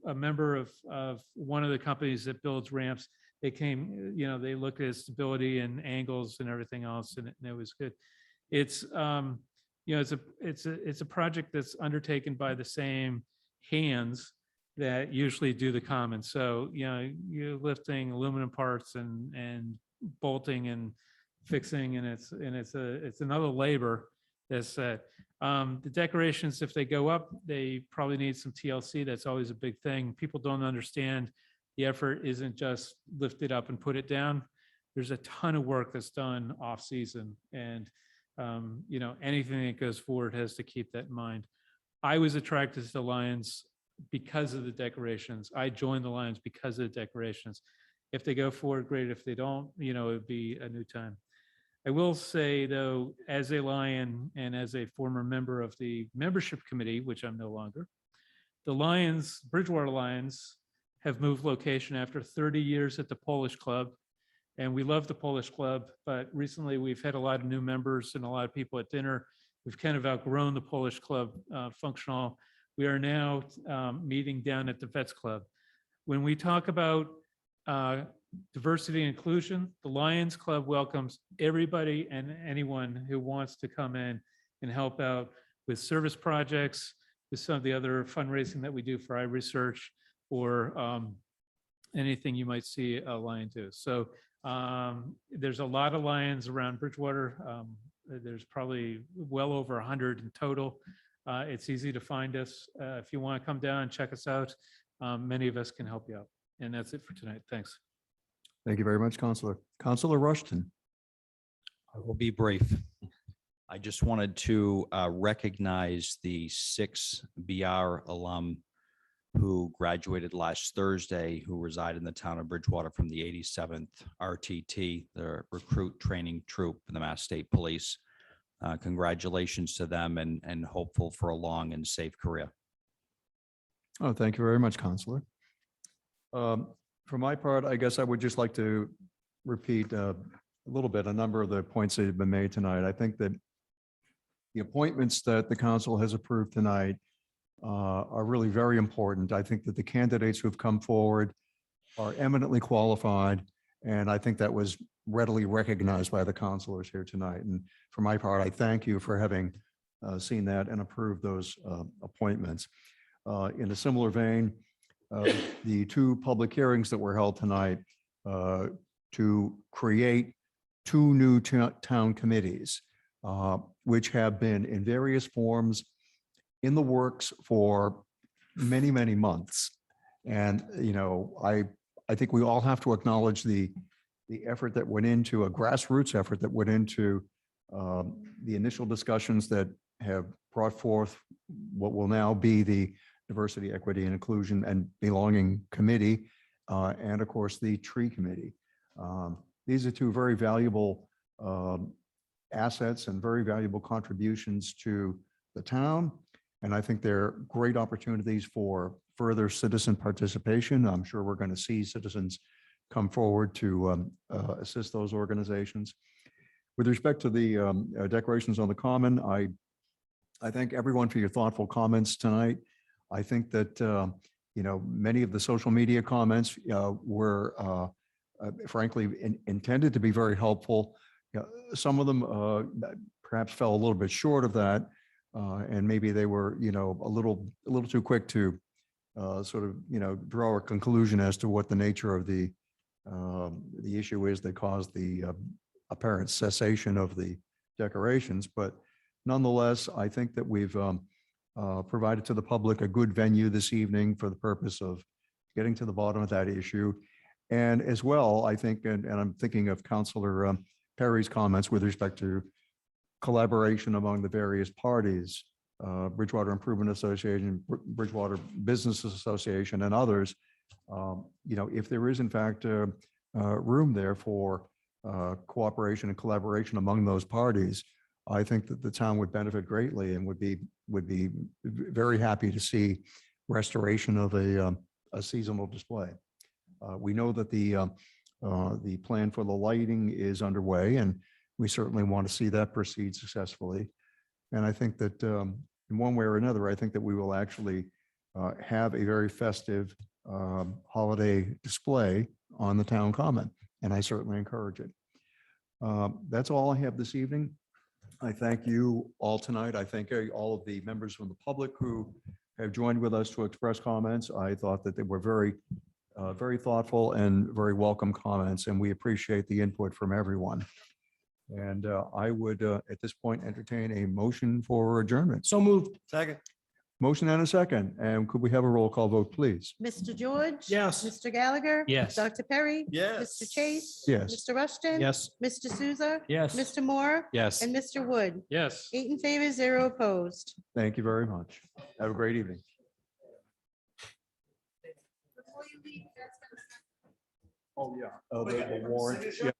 a member of one of the companies that builds ramps. They came, they looked at stability and angles and everything else, and it was good. It's it's a project that's undertaken by the same hands that usually do the common. So you're lifting aluminum parts and bolting and fixing, and it's another labor that's the decorations. If they go up, they probably need some TLC. That's always a big thing. People don't understand the effort isn't just lift it up and put it down. There's a ton of work that's done off season, and anything that goes forward has to keep that in mind. I was attracted to the Lions because of the decorations. I joined the Lions because of the decorations. If they go forward, great. If they don't, it would be a new time. I will say, though, as a Lion and as a former member of the membership committee, which I'm no longer, the Lions, Bridgewater Lions, have moved location after 30 years at the Polish Club. And we love the Polish Club, but recently we've had a lot of new members and a lot of people at dinner. We've kind of outgrown the Polish Club function hall. We are now meeting down at the Vets Club. When we talk about diversity and inclusion, the Lions Club welcomes everybody and anyone who wants to come in and help out with service projects, with some of the other fundraising that we do for iResearch, or anything you might see a Lion do. So there's a lot of Lions around Bridgewater. There's probably well over 100 in total. It's easy to find us. If you want to come down and check us out, many of us can help you out. And that's it for tonight. Thanks. Thank you very much, Counselor. Counselor Rushton. I will be brief. I just wanted to recognize the 6 BR alum who graduated last Thursday, who reside in the town of Bridgewater from the 87th RTT, the Recruit Training Troop in the Mass State Police. Congratulations to them, and hopeful for a long and safe career. Oh, thank you very much, Counselor. For my part, I guess I would just like to repeat a little bit, a number of the points that have been made tonight. I think that the appointments that the council has approved tonight are really very important. I think that the candidates who have come forward are eminently qualified, and I think that was readily recognized by the councilors here tonight. And for my part, I thank you for having seen that and approved those appointments. In a similar vein, the 2 public hearings that were held tonight to create 2 new town committees, which have been in various forms in the works for many, many months. And, I think we all have to acknowledge the effort that went into a grassroots effort that went into The initial discussions that have brought forth what will now be the Diversity, Equity, and Inclusion and Belonging Committee, and of course, the Tree Committee. These are two very valuable assets and very valuable contributions to the town. And I think they're great opportunities for further citizen participation. I'm sure we're going to see citizens come forward to assist those organizations. With respect to the decorations on the common, I thank everyone for your thoughtful comments tonight. I think that, many of the social media comments were frankly intended to be very helpful. Some of them perhaps fell a little bit short of that. And maybe they were, a little too quick to sort of, draw a conclusion as to what the nature of the issue is that caused the apparent cessation of the decorations. But nonetheless, I think that we've provided to the public a good venue this evening for the purpose of getting to the bottom of that issue. And as well, I think, and I'm thinking of Councillor Perry's comments with respect to collaboration among the various parties, Bridgewater Improvement Association, Bridgewater Business Association, and others. If there is in fact room there for cooperation and collaboration among those parties, I think that the town would benefit greatly and would be very happy to see restoration of a seasonal display. We know that the plan for the lighting is underway, and we certainly want to see that proceed successfully. And I think that in one way or another, I think that we will actually have a very festive holiday display on the town common, and I certainly encourage it. That's all I have this evening. I thank you all tonight. I thank all of the members from the public who have joined with us to express comments. I thought that they were very thoughtful and very welcome comments, and we appreciate the input from everyone. And I would, at this point, entertain a motion for adjournment. So moved. Second. Motion and a second. And could we have a roll call vote, please? Mr. George? Yes. Mr. Gallagher? Yes. Dr. Perry? Yes. Mr. Chase? Yes. Mr. Rushton? Yes. Mr. Souza? Yes. Mr. Moore? Yes. And Mr. Wood? Yes. 8 in favor, 0 opposed. Thank you very much. Have a great evening. Oh, yeah. The warrant. Yeah.